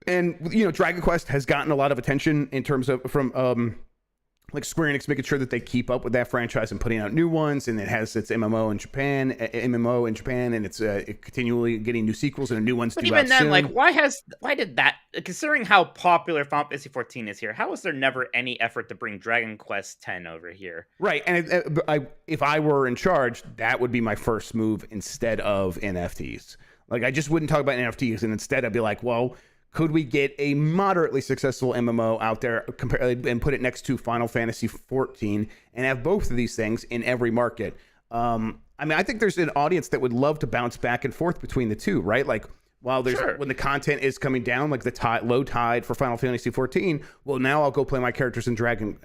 And Dragon Quest has gotten a lot of attention in terms of from like Square Enix making sure that they keep up with that franchise and putting out new ones, and it has its MMO in Japan, and it's continually getting new sequels and new ones. But even then, soon. Like, why did that? Considering how popular Final Fantasy 14 is here, how was there never any effort to bring Dragon Quest 10 over here? Right, and if I were in charge, that would be my first move instead of NFTs. Like, I just wouldn't talk about NFTs, and instead I'd be like, well, could we get a moderately successful MMO out there and put it next to Final Fantasy 14 and have both of these things in every market? I mean, I think there's an audience that would love to bounce back and forth between the two, right? Like, while when the content is coming down, like the low tide for Final Fantasy 14, well, now I'll go play my characters in Dragon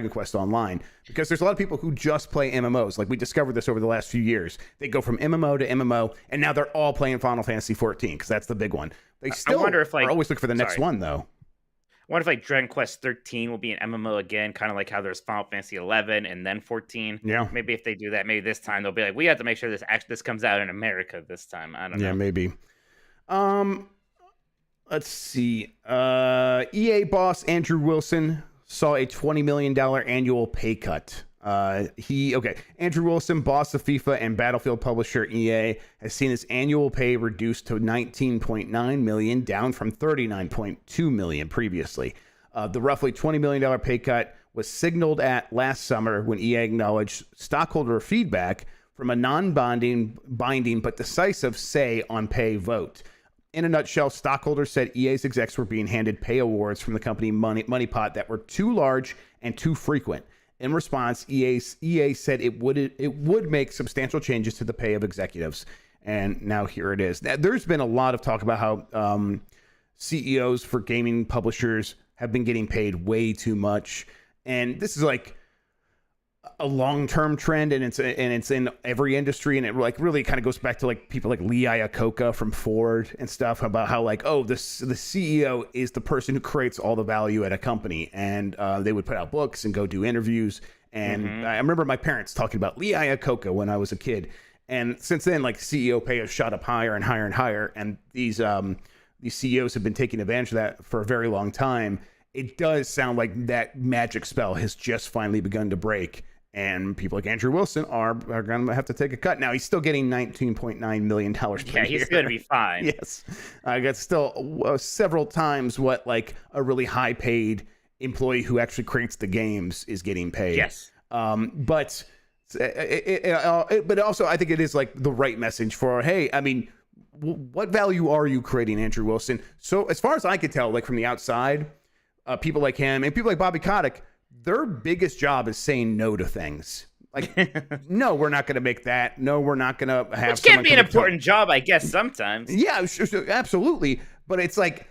Quest Online, because there's a lot of people who just play MMOs. Like, we discovered this over the last few years. They go from MMO to MMO, and now they're all playing Final Fantasy 14 because that's the big one. They still are always looking for the next one, though. I wonder if like Dragon Quest 13 will be an MMO again, kind of like how there's Final Fantasy 11 and then 14. Yeah. Maybe if they do that, maybe this time they'll be like, we have to make sure this comes out in America this time. I don't know. Yeah, maybe. Let's see. EA boss Andrew Wilson saw a $20 million annual pay cut. Andrew Wilson, boss of FIFA and Battlefield publisher EA, has seen his annual pay reduced to $19.9 million, down from $39.2 million previously. The roughly $20 million pay cut was signaled at last summer when EA acknowledged stockholder feedback from a non-binding but decisive say on pay vote. In a nutshell, stockholders said EA's execs were being handed pay awards from the company money pot that were too large and too frequent. In response, EA said it would make substantial changes to the pay of executives, and now here it is. There's been a lot of talk about how CEOs for gaming publishers have been getting paid way too much, and this is like a long-term trend, and it's in every industry, and it like really kind of goes back to like people like Lee Iacocca from Ford and stuff about how like, oh, the CEO is the person who creates all the value at a company, and they would put out books and go do interviews, and I remember my parents talking about Lee Iacocca when I was a kid, and since then like CEO pay has shot up higher and higher and higher, and these CEOs have been taking advantage of that for a very long time. It does sound like that magic spell has just finally begun to break. And people like Andrew Wilson are going to have to take a cut. Now, he's still getting $19.9 million per year. Yeah, he's going to be fine. Yes. That's still several times what like a really high-paid employee who actually creates the games is getting paid. Yes. But also, I think it is like the right message for, hey, I mean, what value are you creating, Andrew Wilson? So as far as I could tell, like from the outside, people like him and people like Bobby Kotick, their biggest job is saying no to things. Like, no, we're not going to make that. No, we're not going to have. Which can be an important job, I guess, sometimes. Yeah, absolutely. But it's like,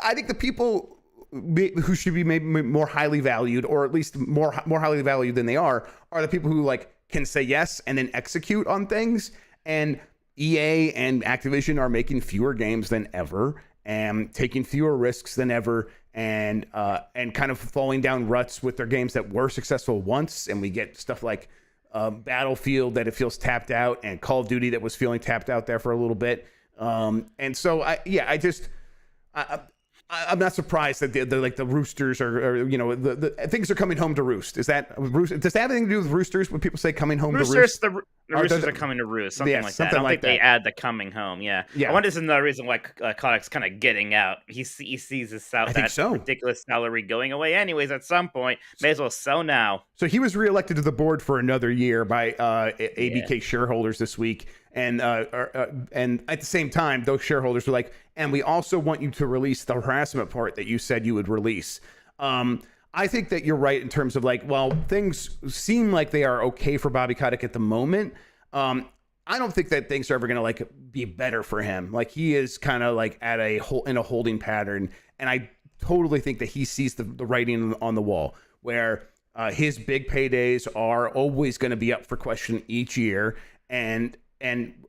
I think the people who should be maybe more highly valued, or at least more highly valued than they are the people who like can say yes and then execute on things. And EA and Activision are making fewer games than ever and taking fewer risks than ever, and kind of falling down ruts with their games that were successful once, and we get stuff like Battlefield that it feels tapped out, and Call of Duty that was feeling tapped out there for a little bit. And so I'm not surprised that the like the roosters are the things are coming home to roost. Does that have anything to do with roosters when people say coming home to roost? The roosters are coming to roost, something like that. I don't think they add the coming home. Yeah. I wonder if this is another reason why Kodak's kind of getting out. He sees his ridiculous salary going away anyways at some point. May as well sell now. So he was reelected to the board for another year by ABK shareholders this week. And at the same time, those shareholders were like, and we also want you to release the harassment part that you said you would release. I think that you're right in terms of like, well, things seem like they are okay for Bobby Kotick at the moment. I don't think that things are ever going to like be better for him. Like he is kind of like in a holding pattern. And I totally think that he sees the writing on the wall where his big paydays are always going to be up for question each year. And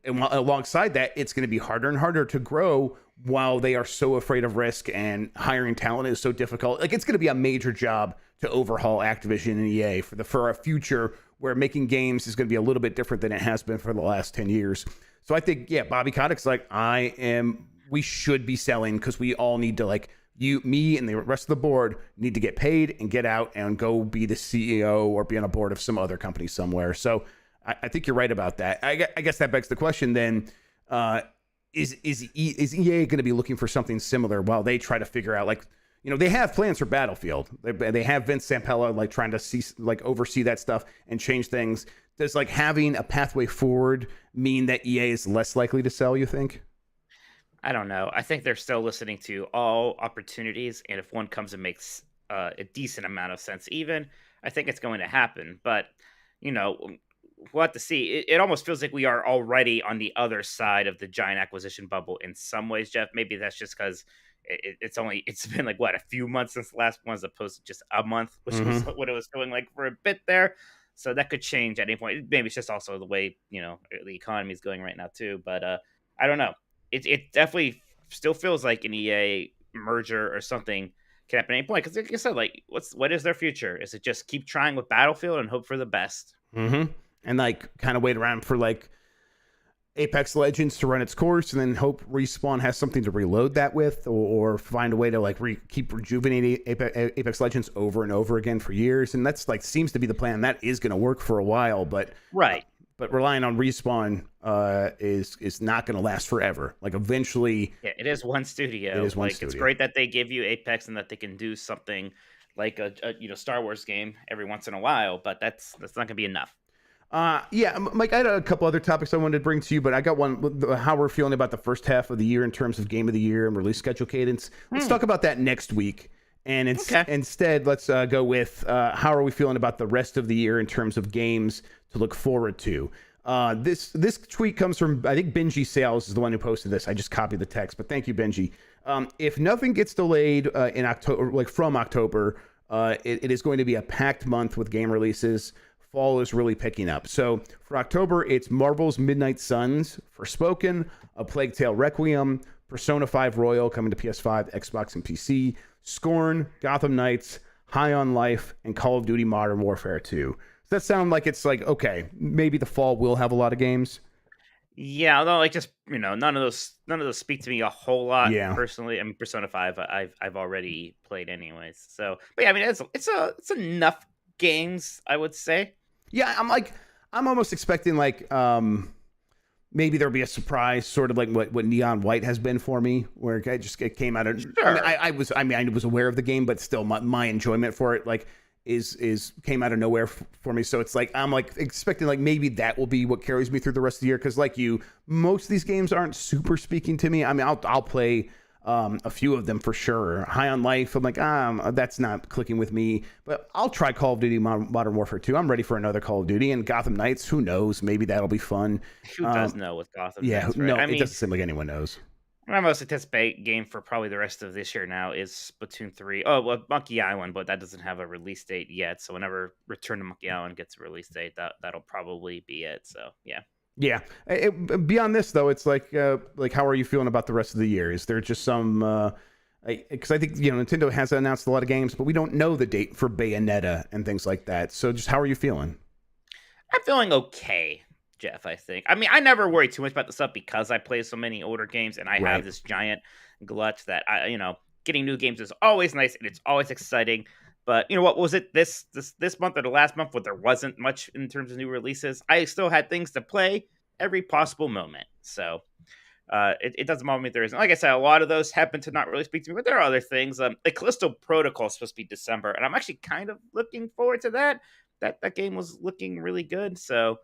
alongside that, it's going to be harder and harder to grow while they are so afraid of risk and hiring talent is so difficult. Like it's going to be a major job to overhaul Activision and EA for a future where making games is going to be a little bit different than it has been for the last 10 years. So I think, Bobby Kotick's like, we should be selling because we all need to like me and the rest of the board need to get paid and get out and go be the CEO or be on a board of some other company somewhere. So I think you're right about that. I guess that begs the question then, is EA going to be looking for something similar while they try to figure out like, they have plans for Battlefield. They have Vince Zampella like trying to oversee that stuff and change things. Does like having a pathway forward mean that EA is less likely to sell, you think? I don't know. I think they're still listening to all opportunities. And if one comes and makes a decent amount of sense, even, I think it's going to happen. But, we'll have to see. It almost feels like we are already on the other side of the giant acquisition bubble in some ways, Jeff. Maybe that's just because it's been like a few months since the last one as opposed to just a month, which was what it was feeling like for a bit there. So that could change at any point. Maybe it's just also the way, the economy is going right now too. But I don't know. It definitely still feels like an EA merger or something can happen at any point. Because like I said, like what is their future? Is it just keep trying with Battlefield and hope for the best? Mm-hmm. And like kind of wait around for like Apex Legends to run its course and then hope Respawn has something to reload that with or find a way to like keep rejuvenating Apex Legends over and over again for years. And that's like seems to be the plan. That is going to work for a while, but but relying on Respawn is not going to last forever. Like eventually, it is one studio. It's great that they give you Apex and that they can do something like a Star Wars game every once in a while, but that's not going to be enough. Mike, I had a couple other topics I wanted to bring to you, but I got one, how we're feeling about the first half of the year in terms of game of the year and release schedule cadence. Let's talk about that next week. And instead, let's go with how are we feeling about the rest of the year in terms of games to look forward to. This tweet comes from, I think Benji Sales is the one who posted this. I just copied the text, but thank you, Benji. If nothing gets delayed in October, like from October, it is going to be a packed month with game releases. Fall is really picking up. So for October, it's Marvel's Midnight Suns, Forspoken, A Plague Tale Requiem, Persona 5 Royal coming to PS5, Xbox, and PC, Scorn, Gotham Knights, High on Life, and Call of Duty Modern Warfare 2. Does that sound like it's like, okay, maybe the fall will have a lot of games? Yeah, although like just none of those speak to me a whole lot personally. I mean, Persona 5 I've already played anyways. So, but yeah, I mean it's enough games, I would say. Yeah, I'm almost expecting like maybe there'll be a surprise, sort of like what Neon White has been for me, where it came out of. Sure. I was aware of the game, but still my enjoyment for it like is came out of nowhere for me. So it's like I'm like expecting like maybe that will be what carries me through the rest of the year, because like most of these games aren't super speaking to me. I mean, I'll play a few of them for sure. High on Life, I'm like, that's not clicking with me, but I'll try Call of Duty Modern Warfare 2. I'm ready for another Call of Duty. And Gotham Knights, who knows? Maybe that'll be fun. Who does know with Gotham Knights, right? No, it doesn't seem like anyone knows. My most anticipated game for probably the rest of this year now is Splatoon 3. Oh, well, Monkey Island, but that doesn't have a release date yet. So whenever Return to Monkey Island gets a release date, that'll probably be it. So, yeah. Yeah. Beyond this, though, it's like how are you feeling about the rest of the year? Is there just some because I think Nintendo has announced a lot of games, but we don't know the date for Bayonetta and things like that. So just how are you feeling? I'm feeling okay, Jeff, I think. I mean, I never worry too much about the stuff because I play so many older games and I have this giant glut that getting new games is always nice and it's always exciting. But you know what was it this month or the last month where there wasn't much in terms of new releases? I still had things to play every possible moment. So it doesn't bother me if there isn't. Like I said, a lot of those happen to not really speak to me, but there are other things. The Callisto Protocol is supposed to be December, and I'm actually kind of looking forward to that. That game was looking really good. So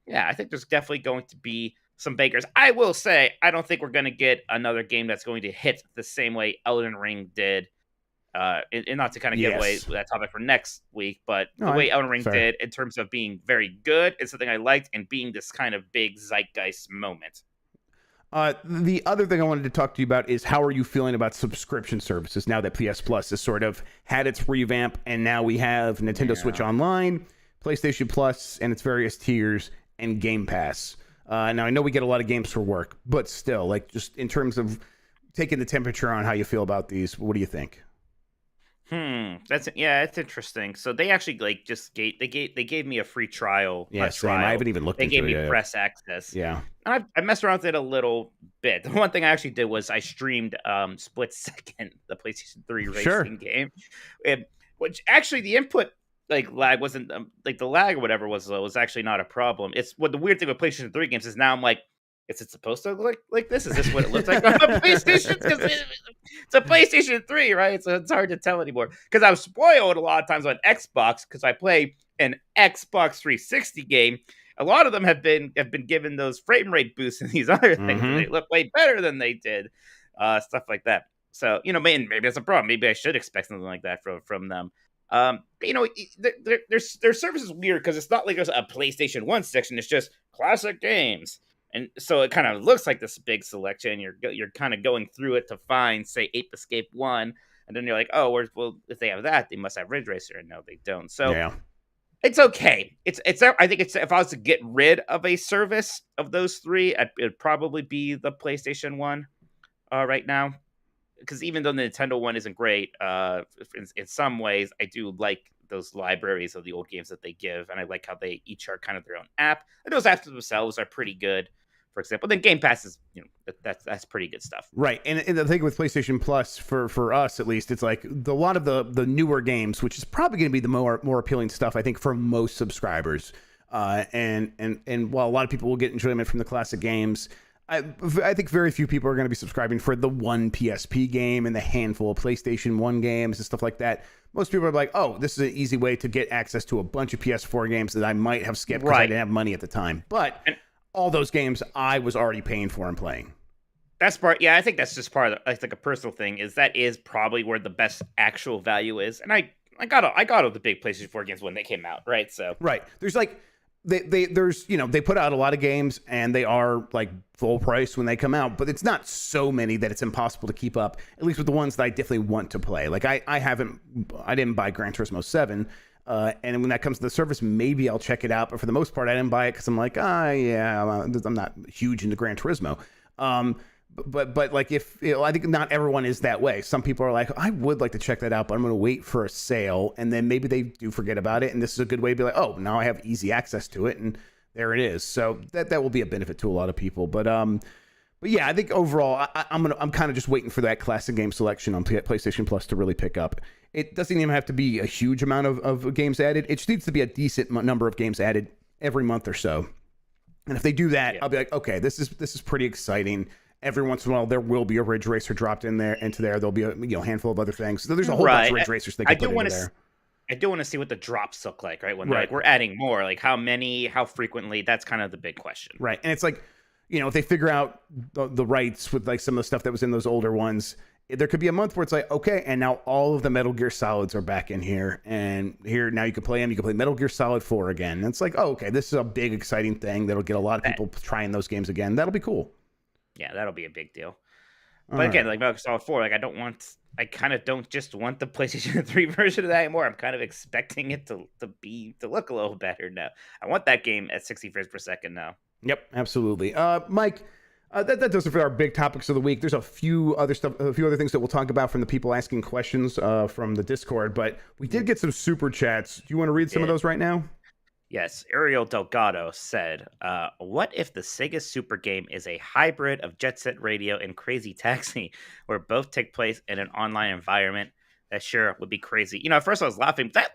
yeah, I think there's definitely going to be some bakers. I will say, I don't think we're going to get another game that's going to hit the same way Elden Ring did. And not to kind of give away that topic for next week, but the way Elden Ring did in terms of being very good is something I liked and being this kind of big zeitgeist moment. The other thing I wanted to talk to you about is how are you feeling about subscription services now that PS Plus has sort of had its revamp and now we have Nintendo Switch Online, PlayStation Plus, and its various tiers, and Game Pass. Now, I know we get a lot of games for work, but still, like, just in terms of taking the temperature on how you feel about these, what do you think? It's interesting. So they actually gave me a free trial. Yeah, same. I haven't even looked into it. They gave me press access. Yeah. And I messed around with it a little bit. The one thing I actually did was I streamed Split Second, the PlayStation 3 racing game. Which actually the input lag wasn't the lag or whatever was actually not a problem. It's what the weird thing with PlayStation 3 games is now I'm like, is it supposed to look like this? Is this what it looks like on a PlayStation? Because it's a PlayStation 3, right? So it's hard to tell anymore. Because I was spoiled a lot of times on Xbox because I play an Xbox 360 game. A lot of them have been given those frame rate boosts and these other things. And they look way better than they did. Stuff like that. So, maybe that's a problem. Maybe I should expect something like that from them. Their service is weird because it's not like there's a PlayStation 1 section. It's just classic games. And so it kind of looks like this big selection. You're kind of going through it to find, say, Ape Escape 1. And then you're like, oh, well, if they have that, they must have Ridge Racer. And no, they don't. So it's okay. I think if I was to get rid of a service of those three, it'd probably be the PlayStation 1 right now. Because even though the Nintendo one isn't great, in some ways, I do like those libraries of the old games that they give, and I like how they each are kind of their own app. And those apps themselves are pretty good. For example, then Game Pass is that's pretty good stuff, right? And the thing with PlayStation Plus for us at least, it's like a lot of the newer games, which is probably going to be the more appealing stuff I think for most subscribers. And while a lot of people will get enjoyment from the classic games, I think very few people are going to be subscribing for the one PSP game and the handful of PlayStation 1 games and stuff like that. Most people are like, oh, this is an easy way to get access to a bunch of PS4 games that I might have skipped because I didn't have money at the time. But all those games I was already paying for and playing. That's part. Yeah, I think that's just part of I think a personal thing that is probably where the best actual value is. And I got all the big PlayStation 4 games when they came out, right? So there's like they put out a lot of games and they are like full price when they come out, but it's not so many that it's impossible to keep up, at least with the ones that I definitely want to play. Like I didn't buy Gran Turismo 7, and when that comes to the service, maybe I'll check it out, but for the most part I didn't buy it because I'm like, I'm not huge into Gran Turismo. But like I think not everyone is that way. Some people are like, I would like to check that out, but I'm going to wait for a sale, and then maybe they do forget about it, and this is a good way to be like, oh, now I have easy access to it, and there it is. So that will be a benefit to a lot of people. But yeah, I think overall, I'm kind of just waiting for that classic game selection on PlayStation Plus to really pick up. It doesn't even have to be a huge amount of games added. It just needs to be a decent number of games added every month or so. And if they do that, I'll be like, okay, this is pretty exciting. Every once in a while, there will be a Ridge Racer dropped into there. There'll be a handful of other things. So there's a whole bunch of Ridge Racers they can put into there. I do want to see what the drops look like, right? When we're adding more, like how many, how frequently. That's kind of the big question, right? And it's like, if they figure out the rights with like some of the stuff that was in those older ones, there could be a month where it's like, okay, and now all of the Metal Gear Solids are back in here, and here now you can play them. You can play Metal Gear Solid 4 again. And it's like, oh, okay, this is a big exciting thing that'll get a lot of people trying those games again. That'll be cool. Yeah, that'll be a big deal. But again, like Metal Gear Solid 4, like I kind of don't just want the PlayStation 3 version of that anymore. I'm kind of expecting it to look a little better now. I want that game at 60 frames per second now. Yep, absolutely. Mike, that does it for our big topics of the week. There's a few other things that we'll talk about from the people asking questions from the Discord, but we did get some super chats. Do you want to read some of those right now? Yes, Ariel Delgado said, "What if the Sega Super game is a hybrid of Jet Set Radio and Crazy Taxi, where both take place in an online environment?" That sure would be crazy. At first I was laughing. That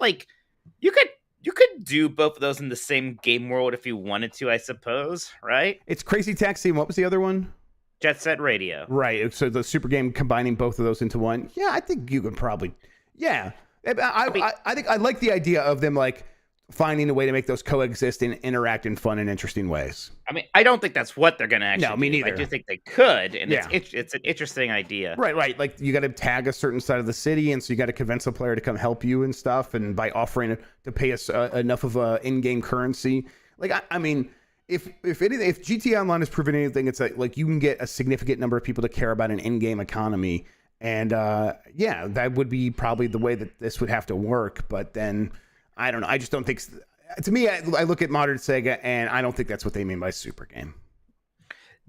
you could you could do both of those in the same game world if you wanted to, I suppose, right? It's Crazy Taxi, and what was the other one? Jet Set Radio. Right. So the super game combining both of those into one. Yeah, I think you could probably. Yeah, I think I like the idea of them like finding a way to make those coexist and interact in fun and interesting ways. I mean, I don't think that's what they're going to actually No, me do. neither. I do think they could, and Yeah. it's an interesting idea. Right. Like you got to tag a certain side of the city, and so you got to convince a player to come help you and stuff, and by offering to pay us enough of a in-game currency. Like I mean, if anything, if GTA Online has proven anything, it's like you can get a significant number of people to care about an in-game economy, and yeah, that would be probably the way that this would have to work. But then I don't know. I just don't think. To me, I look at modern Sega, and I don't think that's what they mean by super game.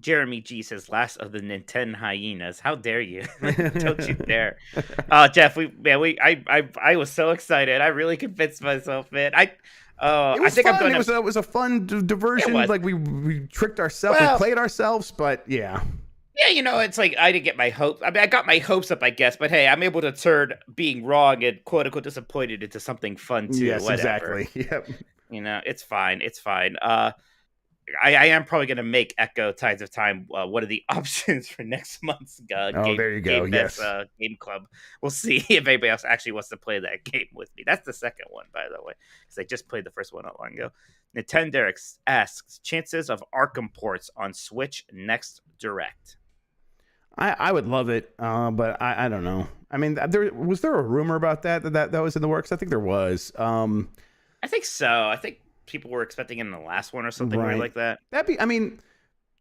Jeremy G says, "Last of the Nintendo hyenas. How dare you? Don't you dare." Jeff, I was so excited. I really convinced myself, man. It was I think fun. I'm going to. It was a fun diversion. Like we tricked ourselves, Well, we played ourselves, but yeah. Yeah, it's like I didn't get my hopes. I mean, I got my hopes up, I guess, but hey, I'm able to turn being wrong and quote unquote disappointed into something fun too. Yes, whatever. exactly. Yep. It's fine. It's fine. I am probably going to make Echo Tides of Time one of the options for next month's game. There you go. Yes, game club. We'll see if anybody else actually wants to play that game with me. That's the second one, by the way, because I just played the first one not long ago. Nintendo asks chances of Arkham ports on Switch next Direct. I would love it, but I don't know. I mean, was there a rumor about that was in the works? I think there was. I think so. I think people were expecting it in the last one or something weird like that. I mean,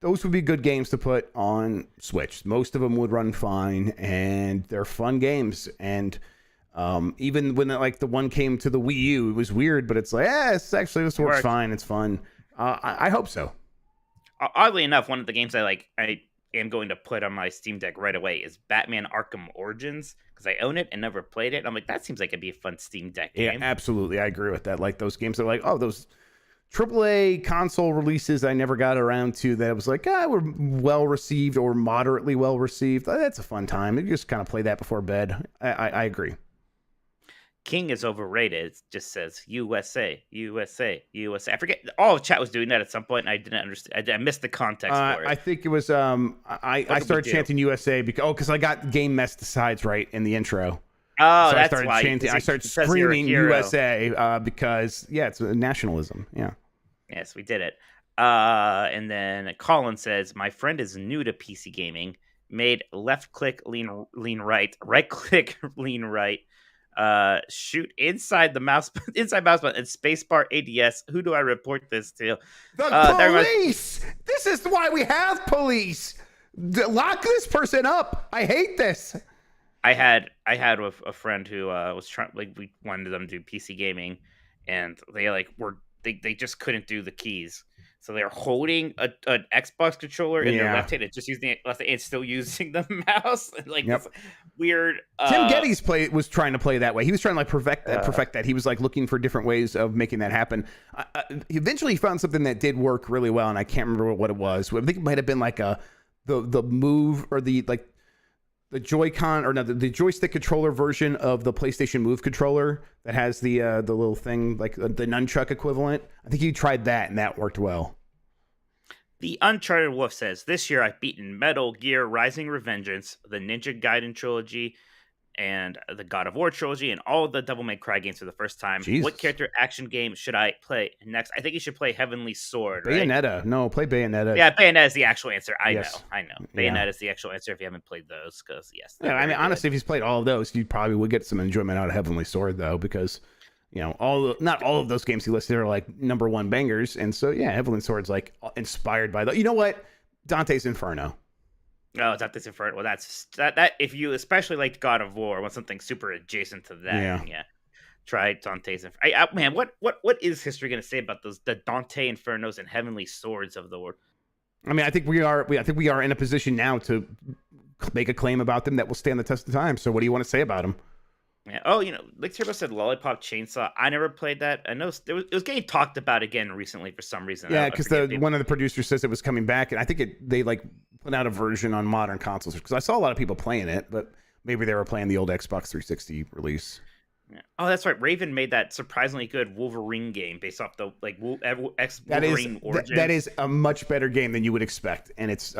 those would be good games to put on Switch. Most of them would run fine, and they're fun games. And even when the one came to the Wii U, it was weird, but it's like, this works fine. It's fun. I hope so. Oddly enough, one of the games I am going to put on my Steam Deck right away is Batman Arkham Origins, because I own it and never played it. And I'm like, that seems like it'd be a fun Steam Deck game. Yeah, absolutely. I agree with that. Like those games are like, those AAA console releases I never got around to that was like, were well received or moderately well received. That's a fun time. You just kind of play that before bed. I agree. King is overrated. It just says USA, USA, USA. I forget. All of chat was doing that at some point, and I didn't understand. I missed the context for it. I think it was. I started chanting USA because I got Game Mess Decides right in the intro. Oh, so that's I started why. chanting. I started screaming USA because it's nationalism. Yeah. Yes, we did it. And then Colin says, "My friend is new to PC gaming. Made left click lean right, right click lean right." Shoot inside mouse button and spacebar ADS. Who do I report this to? The police. This is why we have police. Lock this person up. I hate this. I had a friend who was trying, we wanted them to do PC gaming, and they just couldn't do the keys. So they're holding an Xbox controller in their left hand and just using it left hand and still using the mouse. This weird. Tim Geddes was trying to play that way. He was trying to perfect that. He was looking for different ways of making that happen. Eventually, he found something that did work really well, and I can't remember what it was. I think it might have been the Move or the Joy-Con or no, the joystick controller version of the PlayStation Move controller that has the little thing like the nunchuck equivalent. I think he tried that and that worked well. The Uncharted Wolf says, "This year I've beaten Metal Gear Rising: Revengeance, the Ninja Gaiden trilogy, and the God of War trilogy, and all the Devil May Cry games for the first time. Jesus. What character action game should I play next?" I think you should play Heavenly Sword, right? Bayonetta. No, play Bayonetta. Yeah, Bayonetta is the actual answer. I know. Yeah. Bayonetta is the actual answer if you haven't played those, because yes. Yeah, I mean, honestly, if he's played all of those, you probably would get some enjoyment out of Heavenly Sword, though, because not all of those games he listed are number one bangers, and so yeah, Heavenly Sword's inspired by the. You know what? Dante's Inferno. Oh, Dante's Inferno. Well, that's that. If you especially liked God of War, want something super adjacent to that, yeah. Try Dante's Inferno. Man, what is history going to say about the Dante Infernos and Heavenly Swords of the world? I mean, I think we are in a position now to make a claim about them that will stand the test of time. So, what do you want to say about them? Yeah. Oh, like Turbo said, Lollipop Chainsaw. I never played that. I know it was getting talked about again recently for some reason. Yeah, I because forget one of the producers says it was coming back, and I think they like put out a version on modern consoles because I saw a lot of people playing it, but maybe they were playing the old Xbox 360 release. Yeah. Oh, that's right. Raven made that surprisingly good Wolverine game based off the Wolverine Origins. That is a much better game than you would expect, and it's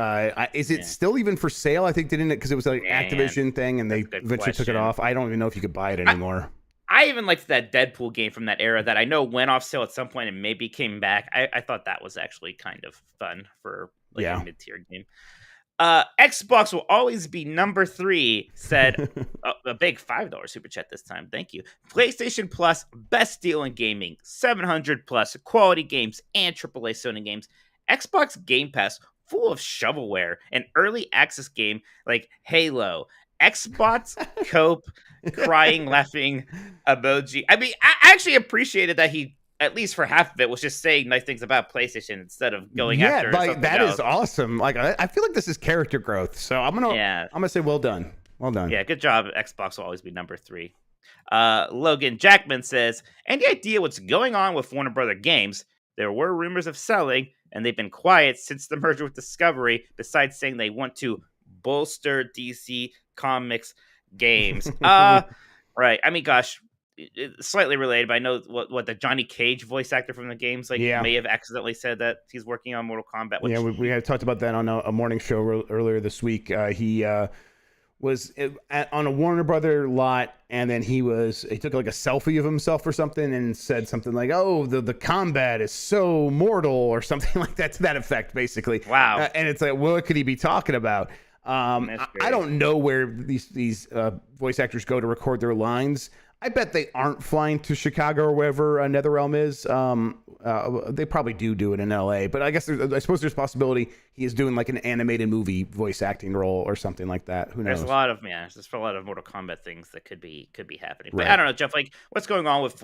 is it still even for sale? I think didn't it because it was like Activision thing, and they eventually took it off. I don't even know if you could buy it anymore. I even liked that Deadpool game from that era that I know went off sale at some point and maybe came back. I thought that was actually kind of fun for a mid-tier game. Xbox will always be number 3, said a big $5 super chat this time. Thank you. PlayStation Plus, best deal in gaming, 700 plus quality games and AAA Sony games. Xbox Game Pass, full of shovelware, an early access game like Halo. Xbox Cope, crying, laughing emoji. I mean, I actually appreciated that he, at least for half of it, was just saying nice things about PlayStation instead of going after something that else. Is awesome. Like I feel like this is character growth. So I'm gonna say well done. Well done. Yeah, good job. Xbox will always be number 3. Logan Jackman says, any idea what's going on with Warner Brother Games? There were rumors of selling, and they've been quiet since the merger with Discovery, besides saying they want to bolster DC Comics games. Right. I mean, gosh, slightly related, but I know what the Johnny Cage voice actor from the games may have accidentally said that he's working on Mortal Kombat. Which we had talked about that on a morning show earlier this week. He was on a Warner Brother lot, and then he took like a selfie of himself or something and said something like, "Oh, the combat is so mortal," or something like that to that effect, basically. Wow. And it's like, what could he be talking about? I don't know where these voice actors go to record their lines. I bet they aren't flying to Chicago or wherever NetherRealm is. They probably do it in LA, but I guess I suppose there's a possibility he is doing like an animated movie voice acting role or something like that. Who knows? There's a lot of Mortal Kombat things that could be happening. But I don't know, Jeff. Like, what's going on with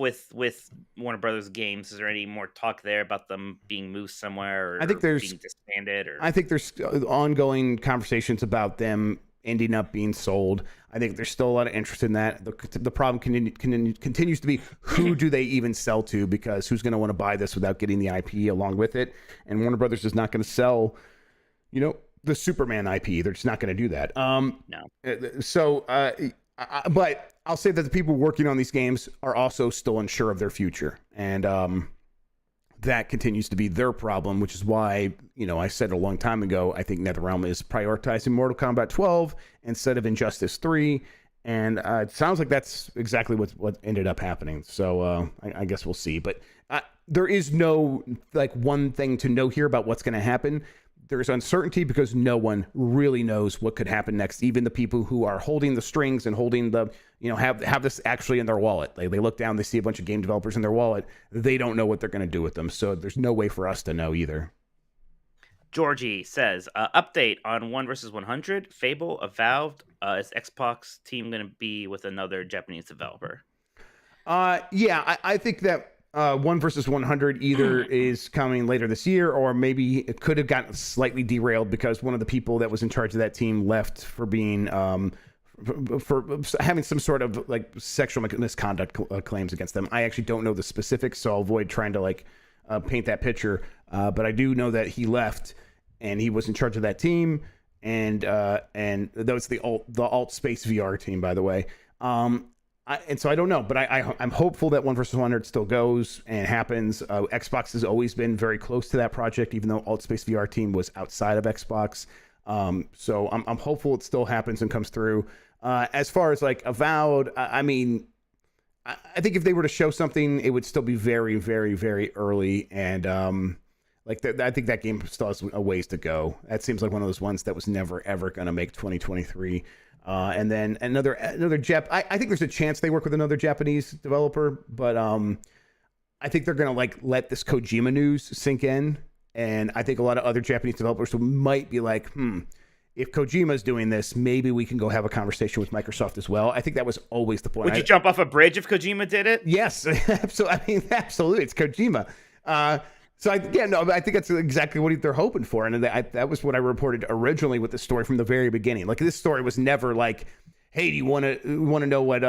Warner Brothers games? Is there any more talk there about them being moved somewhere? Or I think there's being disbanded. Or I think there's ongoing conversations about them ending up being sold. I think there's still a lot of interest in that. The problem continues to be, who do they even sell to? Because who's going to want to buy this without getting the IP along with it? And Warner Brothers is not going to sell, the Superman IP. They're just not going to do that. No. So, but I'll say that the people working on these games are also still unsure of their future. And that continues to be their problem, which is why, I said a long time ago, I think NetherRealm is prioritizing Mortal Kombat 12 instead of Injustice 3. And it sounds like that's exactly what ended up happening. So I guess we'll see. But there is no one thing to know here about what's going to happen. There's uncertainty because no one really knows what could happen next. Even the people who are holding the strings and holding the, have this actually in their wallet. They look down, they see a bunch of game developers in their wallet. They don't know what they're going to do with them. So there's no way for us to know either. Georgie says, update on 1 versus 100. Fable, Avowed. Is Xbox team going to be with another Japanese developer? I think that 1 versus 100 either is coming later this year, or maybe it could have gotten slightly derailed because one of the people that was in charge of that team left for being for having some sort of sexual misconduct claims against them. I actually don't know the specifics, so I'll avoid trying to paint that picture. But I do know that he left and he was in charge of that team, and that was the alt space VR team, by the way. And so I don't know, but I'm hopeful that 1 versus 100 still goes and happens. Xbox has always been very close to that project, even though Alt Space VR team was outside of Xbox. So I'm hopeful it still happens and comes through. As far as Avowed, I think if they were to show something, it would still be very, very, very early. And I think that game still has a ways to go. That seems like one of those ones that was never, ever going to make 2023. And then another I think there's a chance they work with another Japanese developer, but I think they're gonna let this Kojima news sink in, and I think a lot of other Japanese developers might be like, if Kojima's doing this, maybe we can go have a conversation with Microsoft as well. I think that was always the point. Would you jump off a bridge if Kojima did it? Yes, absolutely. Absolutely, it's Kojima. So I think that's exactly what they're hoping for, and that was what I reported originally with the story from the very beginning. This story was never hey, do you want to know what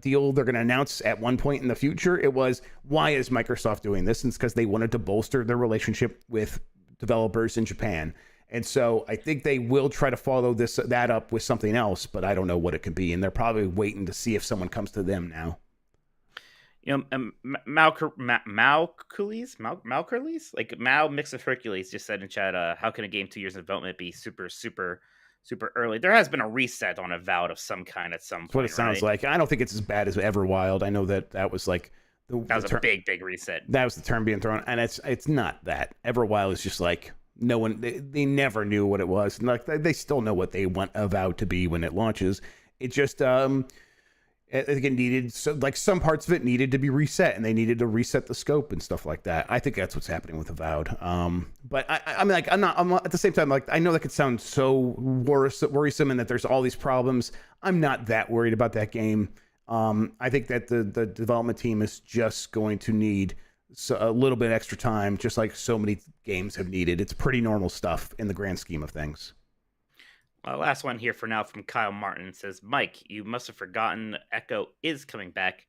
deal they're going to announce at one point in the future? It was, why is Microsoft doing this? And it's because they wanted to bolster their relationship with developers in Japan. And so I think they will try to follow that up with something else, but I don't know what it could be. And they're probably waiting to see if someone comes to them now. You know, Malcurles, like Mal Mix of Hercules just said in chat, how can a game 2 years in development be super early? There has been a reset on Avowed of some kind at some point. That's what it sounds like. I don't think it's as bad as Everwild. I know that was like that was a big reset. That was the term being thrown, and it's not that. Everwild is just like no one. They never knew what it was, and like they still know what they want Avowed to be when it launches. It just I think it needed, so like some parts of it needed to be reset, and they needed to reset the scope and stuff like that. I think that's what's happening with Avowed. But I mean, like, I'm not at the same time, like, I know that could sound so worrisome and that there's all these problems. I'm not that worried about that game. I think that the development team is just going to need a little bit extra time, just like so many games have needed. It's pretty normal stuff in the grand scheme of things. Last one here for now from Kyle Martin says, Mike, you must have forgotten Echo is coming back ...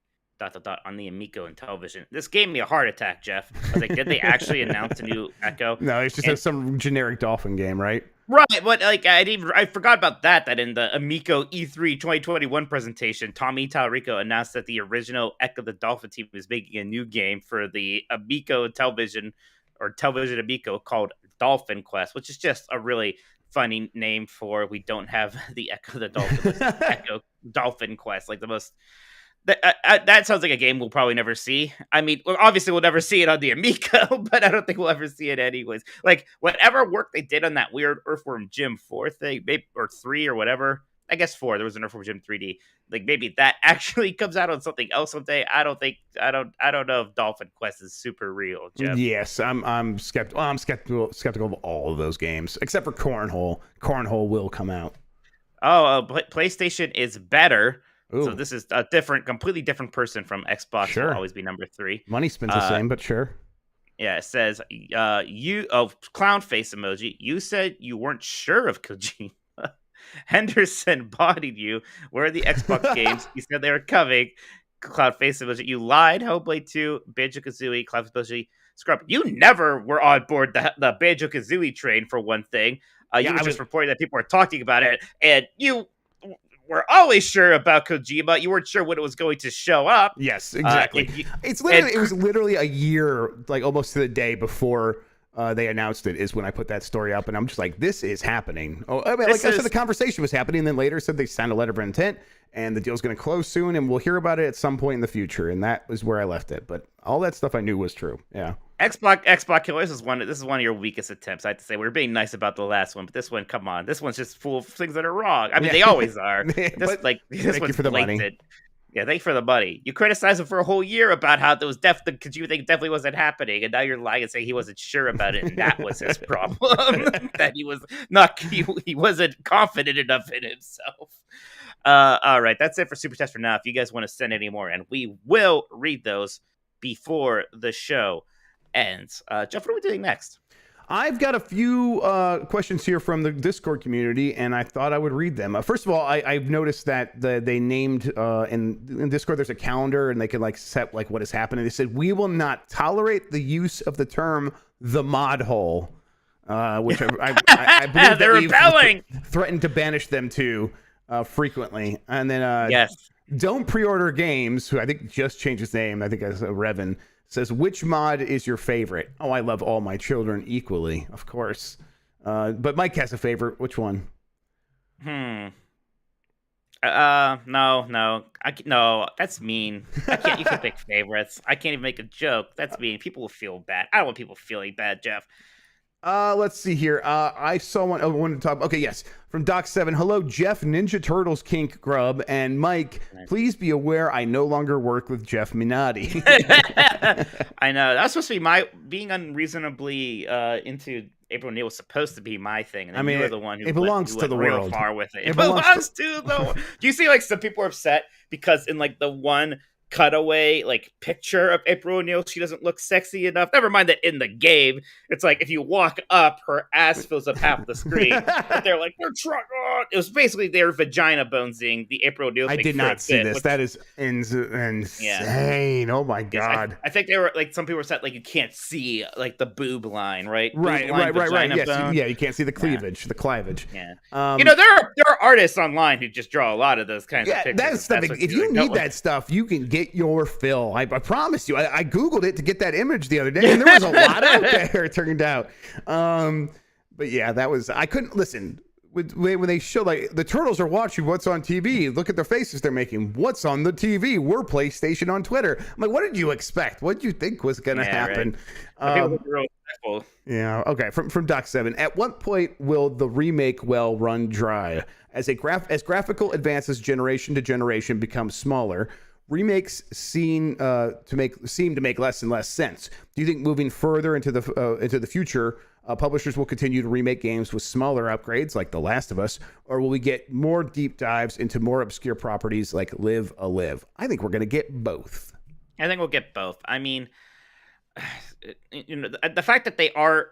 on the Amico and television. This gave me a heart attack, Jeff. I was like, did they actually announce a new Echo? No, it's just some generic Dolphin game, right? Right, but like I forgot about that in the Amico E3 2021 presentation, Tommy Tallarico announced that the original Echo the Dolphin team was making a new game for the Amico television, or television Amico, called Dolphin Quest, which is just a really funny name for we don't have the Echo the Dolphin. Echo Dolphin Quest, like the most that sounds like a game we'll probably never see. I mean, obviously we'll never see it on the Amico, but I don't think we'll ever see it anyways. Like whatever work they did on that weird Earthworm Jim 4 thing, maybe, or 3 or whatever. I guess 4. There was an Earthworm Jim 3D. Like maybe that actually comes out on something else someday. I don't know if Dolphin Quest is super real, Jeff. Yes, I'm skeptical. I'm skeptical of all of those games except for Cornhole. Cornhole will come out. PlayStation is better. Ooh. So this is a completely different person from Xbox. Sure. Will always be number 3. Money spends the same, but sure. Yeah, it says clown face emoji. You said you weren't sure of Kojima. Henderson bodied you. Where are the Xbox games? You said they were coming. Cloud face emoji. You lied. Hellblade 2, Banjo-Kazooie, Cloud emoji. Scrub. You never were on board the Banjo-Kazooie train, for one thing. You were just reporting that people were talking about it, and you were always sure about Kojima. You weren't sure when it was going to show up. Yes, exactly. It was literally a year, like almost to the day before they announced it, is when I put that story up, and I'm just like, this is happening. Oh, I mean, I said the conversation was happening, and then later said they signed a letter of intent, and the deal's going to close soon, and we'll hear about it at some point in the future, and that was where I left it. But all that stuff I knew was true. Yeah. Xbox Killer, this is one of your weakest attempts. I have to say, we're being nice about the last one, but this one, come on, this one's just full of things that are wrong. I mean, they always are. This thank you for the money. Yeah, thank you for the money. You criticized him for a whole year about how there was the Kojima thing definitely wasn't happening, and now you're lying and saying he wasn't sure about it, and that was his problem. That he wasn't confident enough in himself. All right, that's it for Super Chats for now. If you guys want to send any more, and we will read those before the show ends. Jeff, what are we doing next? I've got a few questions here from the Discord community, and I thought I would read them. First of all, I've noticed that they named in Discord there's a calendar, and they can like set like what is happening. They said, we will not tolerate the use of the term the mod hole, which I believe they're rebelling. Threatened to banish them to frequently. And then yes, don't pre-order games, who I think just changed his name. I think as Revan says, which mod is your favorite? Oh, I love all my children equally, of course. But Mike has a favorite. Which one? No. That's mean. You can pick favorites. I can't even make a joke. That's mean. People will feel bad. I don't want people feeling bad, Jeff. Let's see here. I saw one. One to talk. Okay, yes. From Doc7. Hello, Jeff, Ninja Turtles, Kink, Grubb, and Mike. Please be aware I no longer work with Jeff Minotti. I know. That was supposed to be being unreasonably into April O'Neil was supposed to be my thing. And you were the one who it belongs to the real world. Far with it. It belongs to the. Do you see like some people are upset because in like the one cutaway like picture of April O'Neil. She doesn't look sexy enough. Never mind that in the game, it's like if you walk up, her ass fills up half the screen. But they're like, they're trying. It was basically their vagina bonesing the April O'Neil thing. I did not see this. That is insane. Yeah. Oh my god. I think they were like, some people were said like you can't see like the boob line, right? Right. Yes, yeah, you can't see the cleavage, the cleavage. Yeah. There are artists online who just draw a lot of those kinds of pictures. That's stuff. If you need that stuff, you can get your fill. I promise you. I googled it to get that image the other day, and there was a lot out there. It turned out. But yeah, that was. I couldn't listen. When they show like the turtles are watching what's on TV, look at the faces they're making. What's on the TV? We're PlayStation on Twitter. I'm like, what did you expect? What did you think was going to happen? Right. Yeah. Okay. From Doc 7. At what point will the remake well run dry? As graphical advances generation to generation become smaller, remakes seem to make less and less sense. Do you think moving further into the future, publishers will continue to remake games with smaller upgrades like The Last of Us, or will we get more deep dives into more obscure properties like Live a Live? I think we're going to get both. I think we'll get both. I mean, the fact that they are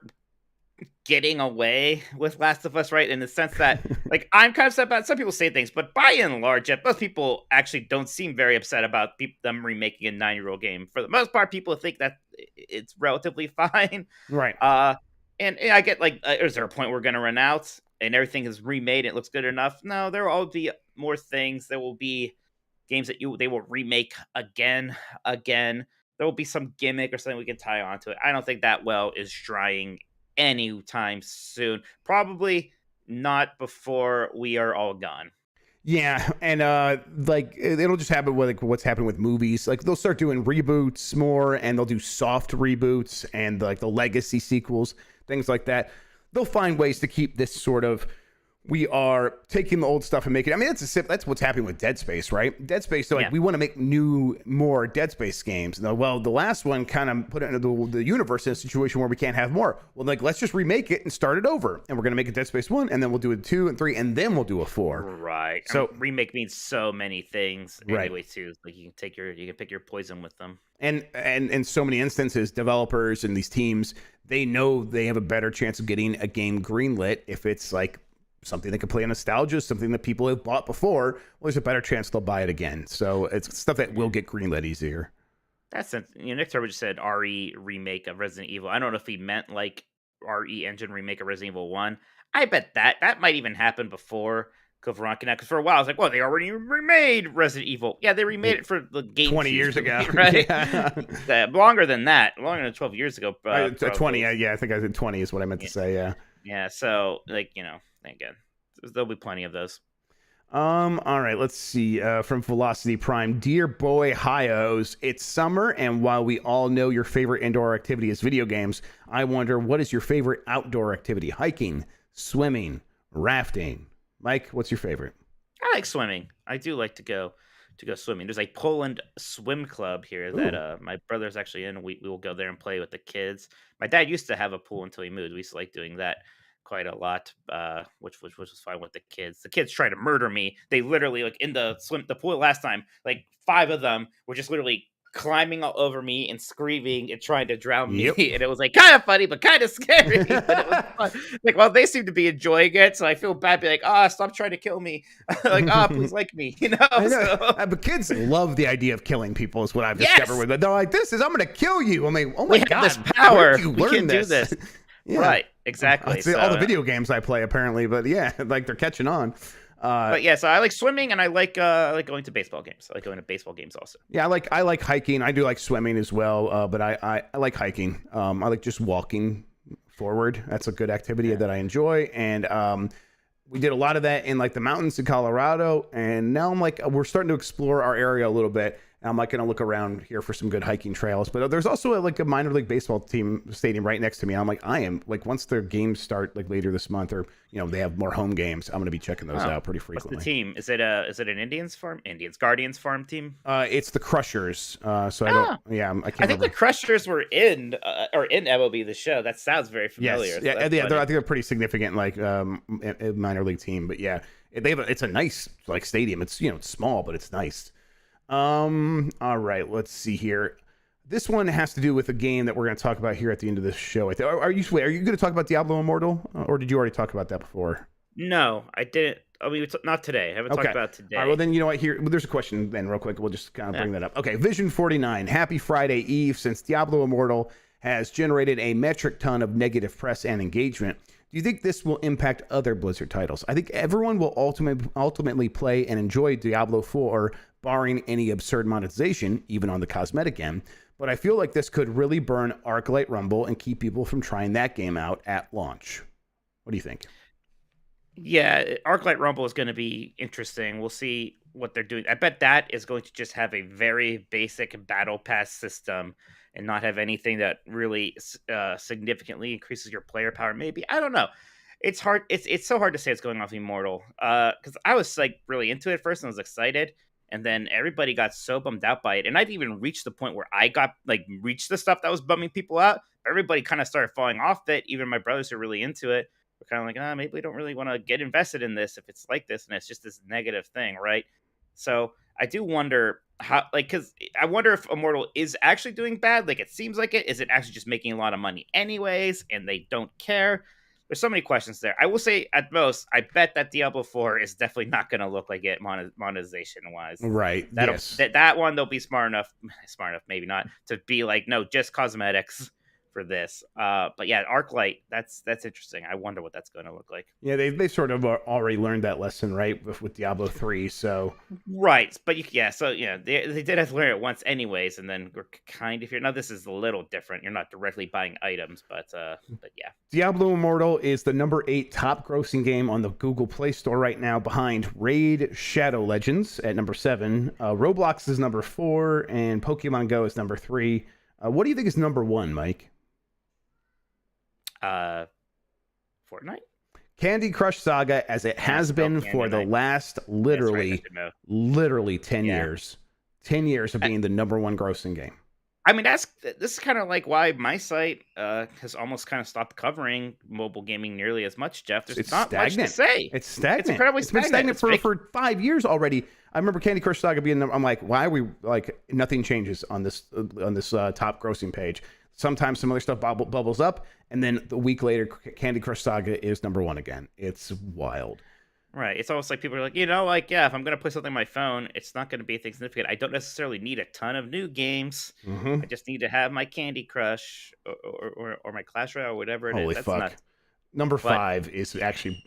getting away with Last of Us, right, in the sense that, like, I'm kind of upset about, some people say things, but by and large, most people actually don't seem very upset about them remaking a 9-year-old game. For the most part, people think that it's relatively fine. Right. And I get, like, is there a point we're going to run out and everything is remade and it looks good enough? No, there will all be more things. There will be games that they will remake again. There will be some gimmick or something we can tie onto it. I don't think that well is drying anytime soon. Probably not before we are all gone. Yeah, and like it'll just happen with like what's happened with movies. Like they'll start doing reboots more, and they'll do soft reboots and like the legacy sequels, things like that. They'll find ways to keep this sort of, we are taking the old stuff and making. I mean, that's what's happening with Dead Space, right? Dead Space. So like we want to make more Dead Space games. Now, well, the last one kind of put it into the universe in a situation where we can't have more. Well, like let's just remake it and start it over, and we're gonna make a Dead Space 1, and then we'll do a 2 and 3, and then we'll do a 4. Right. So remake means so many things anyway too. Like you can pick your poison with them. And in so many instances, developers and these teams, they know they have a better chance of getting a game greenlit if it's like something that can play on nostalgia, something that people have bought before. Well, there's a better chance they'll buy it again. So it's stuff that will get greenlit easier. That's Nick Turbo just said RE remake of Resident Evil. I don't know if he meant like RE Engine remake of Resident Evil 1. I bet that might even happen before Coverankina, because for a while I was like, well, they already remade Resident Evil. Yeah, they remade it for the game 20 years ago, right? Yeah. Longer than 12 years ago. 20, yeah, I think I said 20 is what I meant to say. Yeah. So like again, there'll be plenty of those. All right, let's see. From Velocity Prime, dear boy Hyos, it's summer, and while we all know your favorite indoor activity is video games, I wonder, what is your favorite outdoor activity? Hiking, swimming, rafting. Mike, what's your favorite? I like swimming. I do like to go swimming. There's a Poland swim club here that my brother's actually in. We will go there and play with the kids. My dad used to have a pool until he moved. We used to like doing that quite a lot, which was fine with the kids. The kids tried to murder me. They literally, like, in the pool last time, like 5 of them were just literally climbing all over me and screaming and trying to drown me. Yep. And it was like kind of funny but kind of scary. But it was fun. Like, well, they seem to be enjoying it, so I feel bad, be like, stop trying to kill me. Like, please like me, I know. So. But kids love the idea of killing people, is what I've discovered with it. They're like, I'm gonna kill you. I'm like, oh my god, this power. You learn this. Do this. Yeah. Right, exactly. So, all the video games I play, apparently, but yeah, like they're catching on. But yeah, so I like swimming, and I like going to baseball games. I like going to baseball games also. Yeah, I like hiking. I do like swimming as well, but I like hiking. I like just walking forward. That's a good activity that I enjoy, and we did a lot of that in like the mountains in Colorado, and now I'm like, we're starting to explore our area a little bit. I'm like going to look around here for some good hiking trails, but there's also a minor league baseball team stadium right next to me. I'm like, once their games start like later this month, or they have more home games, I'm going to be checking those out pretty frequently. What's the team? Is it an Guardians farm team? It's the Crushers. So I don't. Yeah, I can't. I think the Crushers were in MLB The Show. That sounds very familiar. Yes. Yeah, I think they're a pretty significant minor league team. But yeah, it's a nice like stadium. It's it's small, but it's nice. All right, let's see here. This one has to do with a game that we're going to talk about here at the end of this show. Are you going to talk about Diablo Immortal, or did you already talk about that before? No, I didn't. I mean, not today. I haven't talked about it today. All right, well, then, you know what? Here, there's a question then, real quick. We'll just kind of bring that up. Okay, Vision 49. Happy Friday Eve. Since Diablo Immortal has generated a metric ton of negative press and engagement, do you think this will impact other Blizzard titles? I think everyone will ultimately play and enjoy Diablo 4, barring any absurd monetization, even on the cosmetic end. But I feel like this could really burn Arclight Rumble and keep people from trying that game out at launch. What do you think? Yeah, Arclight Rumble is going to be interesting. We'll see what they're doing. I bet that is going to just have a very basic battle pass system and not have anything that really significantly increases your player power. Maybe, I don't know. It's hard. It's so hard to say it's going off Immortal. Because I was like really into it at first and was excited, and then everybody got so bummed out by it. And I didn't even reach the point where I got reached the stuff that was bumming people out. Everybody kind of started falling off it. Even my brothers who are really into it. We're kind of like, maybe we don't really want to get invested in this if it's like this and it's just this negative thing, right? So I do wonder how, because I wonder if Immortal is actually doing bad. Like, it seems like it. Is it actually just making a lot of money anyways and they don't care? There's so many questions there. I will say, at most, I bet that Diablo 4 is definitely not going to look like it monetization-wise. Right, yes. That one, they'll be smart enough, maybe not, to be like, no, just cosmetics for this. But yeah, Arclight, that's interesting. I wonder what that's going to look like. Yeah, they sort of already learned that lesson, right, with Diablo 3, so... Right, but they did have to learn it once anyways, and then we're kind of here. Now, this is a little different. You're not directly buying items, but yeah. Diablo Immortal is the number 8 top grossing game on the Google Play Store right now, behind Raid Shadow Legends at number 7. Roblox is number 4, and Pokemon Go is number 3. What do you think is number 1, Mike? Fortnite? Candy Crush Saga, as it has been for the last literally 10 years. 10 years of being the number 1 grossing game. I mean, this is kind of like why my site has almost kind of stopped covering mobile gaming nearly as much, Jeff. It's not stagnant. Much to say. It's stagnant. It's incredibly stagnant. Been stagnant for 5 years already. I remember Candy Crush Saga being I'm like, why are we nothing changes on this top grossing page? Sometimes some other stuff bubbles up, and then the week later, Candy Crush Saga is number 1 again. It's wild. Right. It's almost like people are like, if I'm going to play something on my phone, it's not going to be anything significant. I don't necessarily need a ton of new games. Mm-hmm. I just need to have my Candy Crush or my Clash Royale or whatever it is. Holy fuck. Number 5 is actually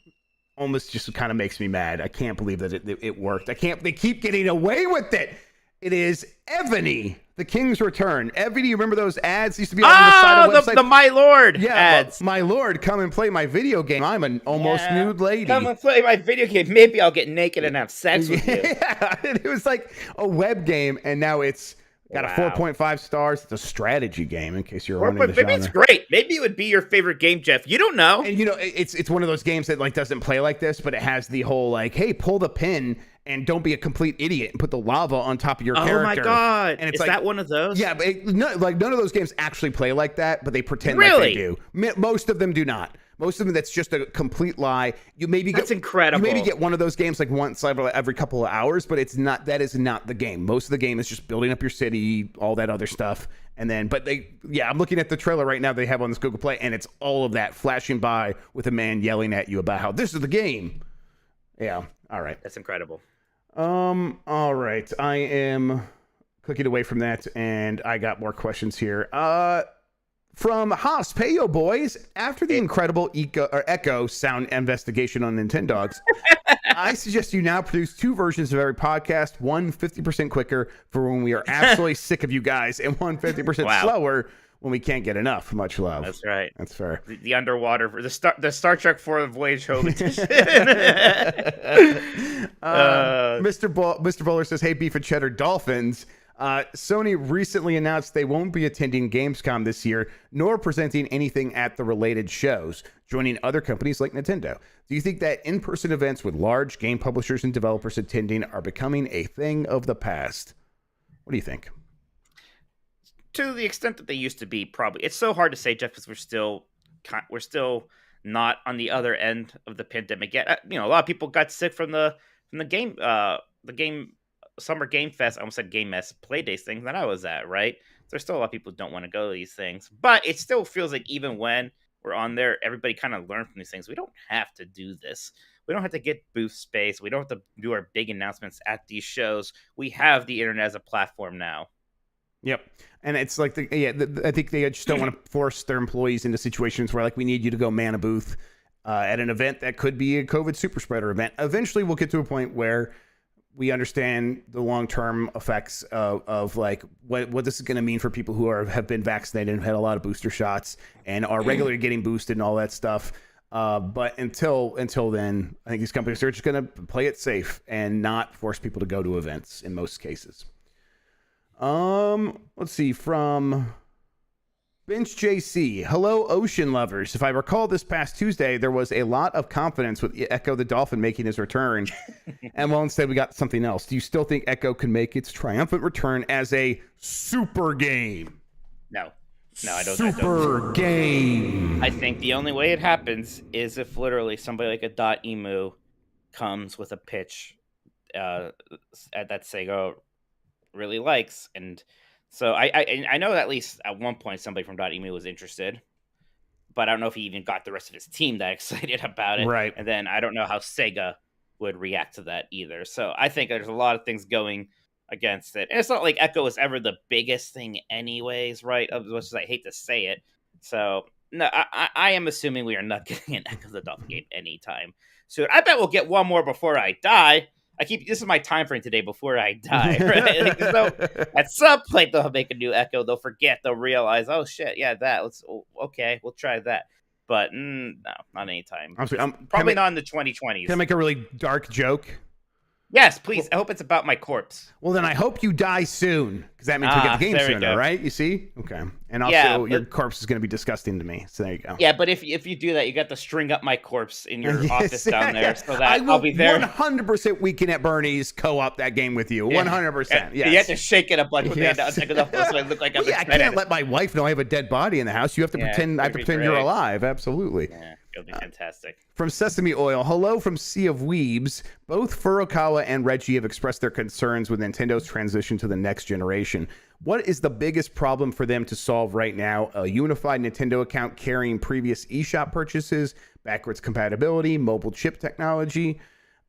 almost just kind of makes me mad. I can't believe that it worked. They keep getting away with it. It is Ebony, the King's Return. Ebony, you remember those ads used to be on the side of the website? The My Lord ads. My Lord, come and play my video game. I'm an almost nude lady. Come and play my video game. Maybe I'll get naked and have sex with you. Yeah, it was like a web game, and now it's got a 4.5 stars. It's a strategy game, in case you're wondering the genre. Maybe it's great. Maybe it would be your favorite game, Jeff. You don't know. And it's one of those games that doesn't play like this, but it has the whole hey, pull the pin and don't be a complete idiot and put the lava on top of your character. Oh my god! And it's is that one of those? Yeah, but none of those games actually play like that, but they pretend like they do. Most of them do not. Most of them, that's just a complete lie. That's incredible. You maybe get one of those games once every couple of hours, but it's not. That is not the game. Most of the game is just building up your city, all that other stuff, and then. But I'm looking at the trailer right now they have on this Google Play, and it's all of that flashing by with a man yelling at you about how this is the game. Yeah. All right. That's incredible. All right. I am clicking away from that, and I got more questions here. From Haas, Payo Boys, after the incredible Echo sound investigation on Nintendogs, I suggest you now produce 2 versions of every podcast, one 50% quicker for when we are absolutely sick of you guys, and one 50% slower when we can't get enough. Much love. That's right. That's fair. The underwater, the Star Trek 4 Voyage Home edition. Mr. Bowler says, hey, Beef and Cheddar Dolphins. Sony recently announced they won't be attending Gamescom this year, nor presenting anything at the related shows, joining other companies like Nintendo. Do you think that in-person events with large game publishers and developers attending are becoming a thing of the past? What do you think? To the extent that they used to be, probably. It's so hard to say, Jeff, because we're still not on the other end of the pandemic yet. A lot of people got sick from the game Summer Game Fest, I almost said Game Mess play days things that I was at, right? There's still a lot of people who don't want to go to these things, but it still feels like even when we're on there, everybody kind of learned from these things. We don't have to do this. We don't have to get booth space. We don't have to do our big announcements at these shows. We have the internet as a platform now. Yep. And it's like, I think they just don't want to force their employees into situations where, like, we need you to go man a booth at an event that could be a COVID super spreader event. Eventually, we'll get to a point where we understand the long-term effects of like what this is going to mean for people who have been vaccinated and had a lot of booster shots and are regularly getting boosted and all that stuff. But until then, I think these companies are just going to play it safe and not force people to go to events in most cases. Let's see, from Bench JC. Hello, ocean lovers. If I recall, this past Tuesday, there was a lot of confidence with Echo the Dolphin making his return. And well, instead we got something else. Do you still think Echo can make its triumphant return as a super game? No, I don't. Super game. I think the only way it happens is if literally somebody like a .emu comes with a pitch that Sega really likes, and so I know that at least at one point somebody from .emu was interested, but I don't know if he even got the rest of his team that excited about it. Right. And then I don't know how Sega would react to that either. So I think there's a lot of things going against it. And it's not like Echo is ever the biggest thing anyways, right? As much as I hate to say it. So no, I am assuming we are not getting an Echo the Dolphin game anytime soon. I bet we'll get one more before I die. This is my time frame today before I die, right? Like, so at some point they'll make a new Echo. They'll forget. They'll realize, oh shit, yeah, we'll try that. But no, not anytime. Probably not in the 2020s. Can I make a really dark joke? Yes, please. I hope it's about my corpse. Well, then I hope you die soon, because that means we get the game sooner, right? You see? Okay. And also, your corpse is going to be disgusting to me. So there you go. Yeah, but if you do that, you got to string up my corpse in your office down there, so that I'll be there. 100% Weekend at Bernie's co-op that game with you. 100%. Yes. You have to shake it a bunch of so I look like I'm I can't let my wife know I have a dead body in the house. You have to pretend. I have to pretend you're alive. Absolutely. Yeah. It'll be fantastic. From Sesame Oil, hello from Sea of Weebs. Both Furukawa and Reggie have expressed their concerns with Nintendo's transition to the next generation. What is the biggest problem for them to solve right now? A unified Nintendo account carrying previous eShop purchases, backwards compatibility, mobile chip technology?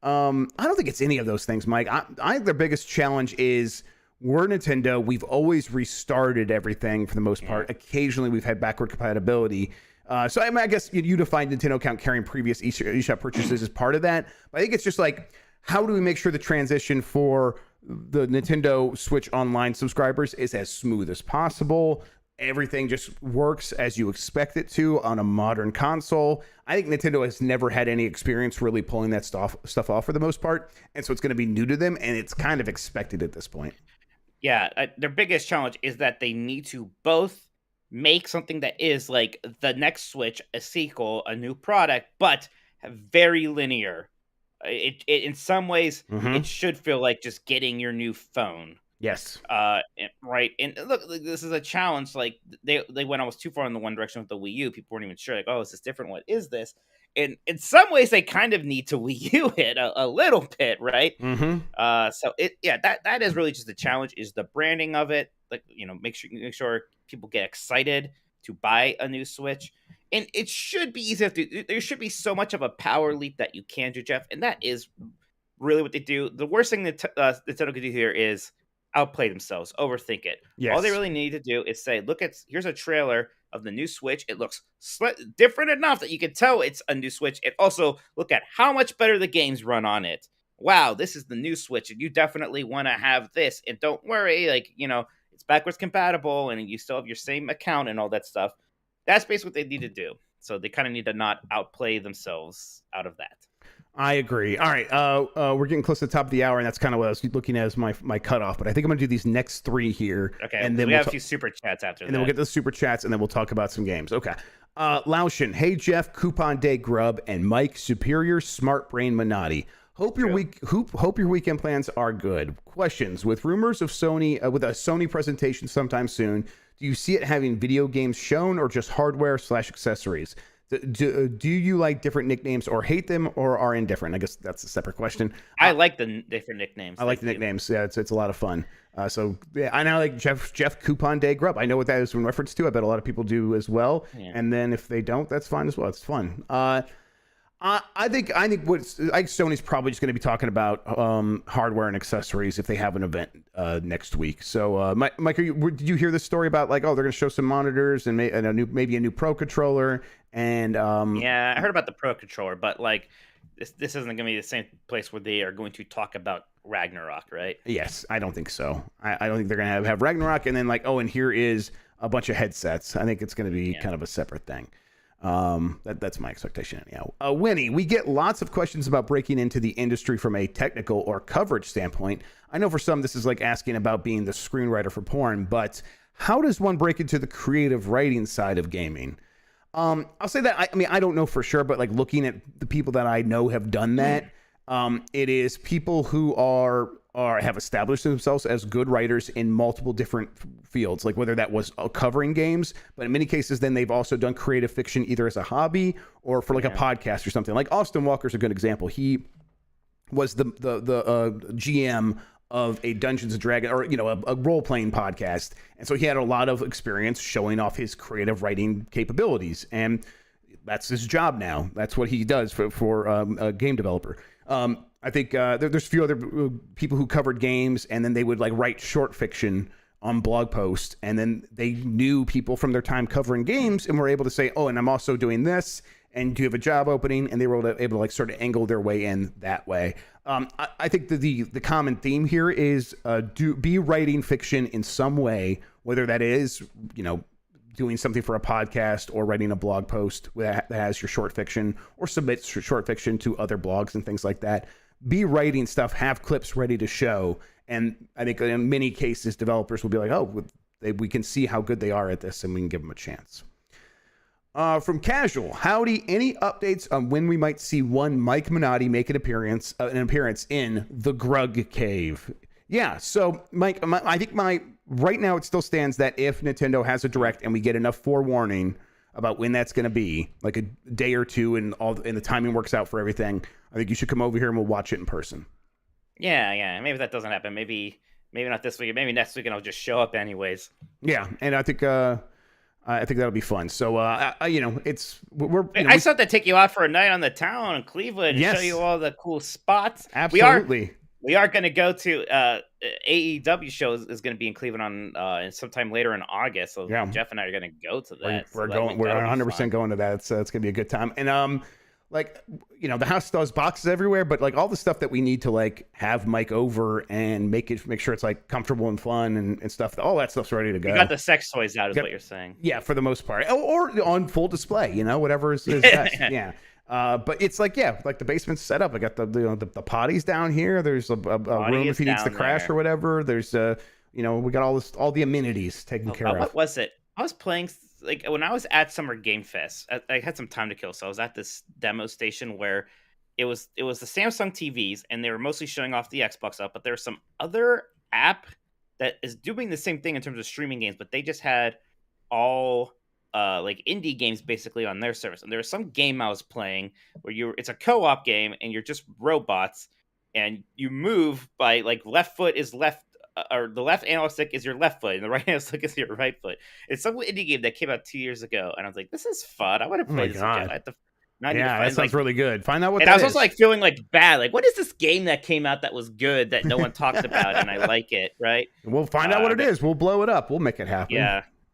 I don't think it's any of those things, Mike. I think their biggest challenge is we're Nintendo. We've always restarted everything for the most part. Occasionally, we've had backward compatibility. So I guess unified Nintendo account carrying previous eShop purchases is part of that. But I think it's just like, how do we make sure the transition for the Nintendo Switch Online subscribers is as smooth as possible? Everything just works as you expect it to on a modern console. I think Nintendo has never had any experience really pulling that stuff off for the most part. And so it's going to be new to them, and it's kind of expected at this point. Yeah, their biggest challenge is that they need to both make something that is like the next Switch, a sequel, a new product, but very linear. It in some ways, it should feel like just getting your new phone. Yes. Right. And look, this is a challenge. Like they went almost too far in the one direction with the Wii U. People weren't even sure. Like, oh, is this different? What is this? And in some ways, they kind of need to Wii U it a little bit, right? So that is really just the challenge. Is the branding of it? Like, make sure people get excited to buy a new Switch. And it should be easy there should be so much of a power leap that you can do, Jeff. And that is really what they do. The worst thing that Nintendo could do here is outplay themselves, overthink it. Yes. All they really need to do is say, here's a trailer of the new Switch. It looks different enough that you can tell it's a new Switch. And also look at how much better the games run on it. Wow, this is the new Switch, and you definitely want to have this. And don't worry, it's backwards compatible, and you still have your same account and all that stuff. That's basically what they need to do. So they kind of need to not outplay themselves out of that. I agree. All right, we're getting close to the top of the hour, and that's kind of what I was looking at as my cutoff. But I think I'm going to do these next three here. Okay, and then we have a few super chats after that. And then we'll get the super chats, and then we'll talk about some games. Okay. Laushin, hey, Jeff, Coupon Day Grubb, and Mike, Superior Smart Brain Minotti. Hope your weekend plans are good. Questions: with rumors of Sony with a Sony presentation sometime soon, do you see it having video games shown or just hardware/accessories? Do you like different nicknames or hate them or are indifferent? I guess that's a separate question. I like the different nicknames. I like the nicknames. Yeah, it's a lot of fun. So yeah, I now like Jeff Coupon Day Grubb. I know what that is in reference to. I bet a lot of people do as well. Yeah. And then if they don't, that's fine as well. It's fun. I think Sony's probably just going to be talking about hardware and accessories if they have an event next week. So, Mike, did you hear this story about like, oh, they're going to show some monitors and maybe a new Pro controller? And yeah, I heard about the Pro controller, but like this isn't going to be the same place where they are going to talk about Ragnarok, right? Yes, I don't think so. I don't think they're going to have Ragnarok and then like, oh, and here is a bunch of headsets. I think it's going to be kind of a separate thing. That's my expectation anyhow. Winnie, we get lots of questions about breaking into the industry from a technical or coverage standpoint. I know for some this is like asking about being the screenwriter for porn, but how does one break into the creative writing side of gaming? I'll say that I mean I don't know for sure, but like looking at the people that I know have done that, it is people who have established themselves as good writers in multiple different fields, like whether that was covering games, but in many cases, then they've also done creative fiction either as a hobby or for like a podcast or something. Like Austin Walker's a good example. He was the GM of a Dungeons and Dragons or a role-playing podcast, and so he had a lot of experience showing off his creative writing capabilities, and that's his job now. That's what he does for a game developer. I think there's a few other people who covered games, and then they would like write short fiction on blog posts, and then they knew people from their time covering games and were able to say, oh, and I'm also doing this, and do you have a job opening? And they were able to like sort of angle their way in that way. I think the common theme here is be writing fiction in some way, whether that is, doing something for a podcast or writing a blog post that has your short fiction or submits your short fiction to other blogs and things like that. Be writing stuff, have clips ready to show. And I think in many cases, developers will be like, oh, we can see how good they are at this and we can give them a chance. From Casual, howdy, any updates on when we might see one Mike Minotti make an appearance in the Grubb Cave? Yeah, so Mike, I think right now it still stands that if Nintendo has a direct and we get enough forewarning about when that's going to be, like a day or two, and the timing works out for everything, I think you should come over here and we'll watch it in person. Yeah. Maybe that doesn't happen. Maybe not this week. Maybe next week, and I'll just show up anyways. Yeah, and I think that'll be fun. So I still have to take you out for a night on the town in Cleveland and show you all the cool spots. Absolutely. We are going to go to AEW show is going to be in Cleveland on sometime later in August. So Jeff and I are going to go to that. We're 100% going to that. It's going to be a good time. And the house still has boxes everywhere, but like all the stuff that we need to like have Mike over and make sure it's like comfortable and fun and stuff. All that stuff's ready to go. You got the sex toys out, is what you're saying. Yeah, for the most part, or on full display. Whatever is best. Yeah. But it's like the basement's set up. I got the potties down here. There's a room if he needs to crash or whatever. There's we got all the amenities taken care of. What was it? I was playing like when I was at Summer Game Fest. I had some time to kill, so I was at this demo station where it was the Samsung TVs, and they were mostly showing off the Xbox stuff. But there's some other app that is doing the same thing in terms of streaming games, but they just had all like indie games basically on their service. And there was some game I was playing where it's a co-op game and you're just robots and you move by like left foot is left or the left analog stick is your left foot and the right analog stick is your right foot. It's some indie game that came out 2 years ago and I was like, this is fun. I want to play this again. That sounds really good. Find out what and that is. I was also like feeling like bad. Like, what is this game that came out that was good that no one talks about and I like it, right? We'll find out what it is. We'll blow it up. We'll make it happen.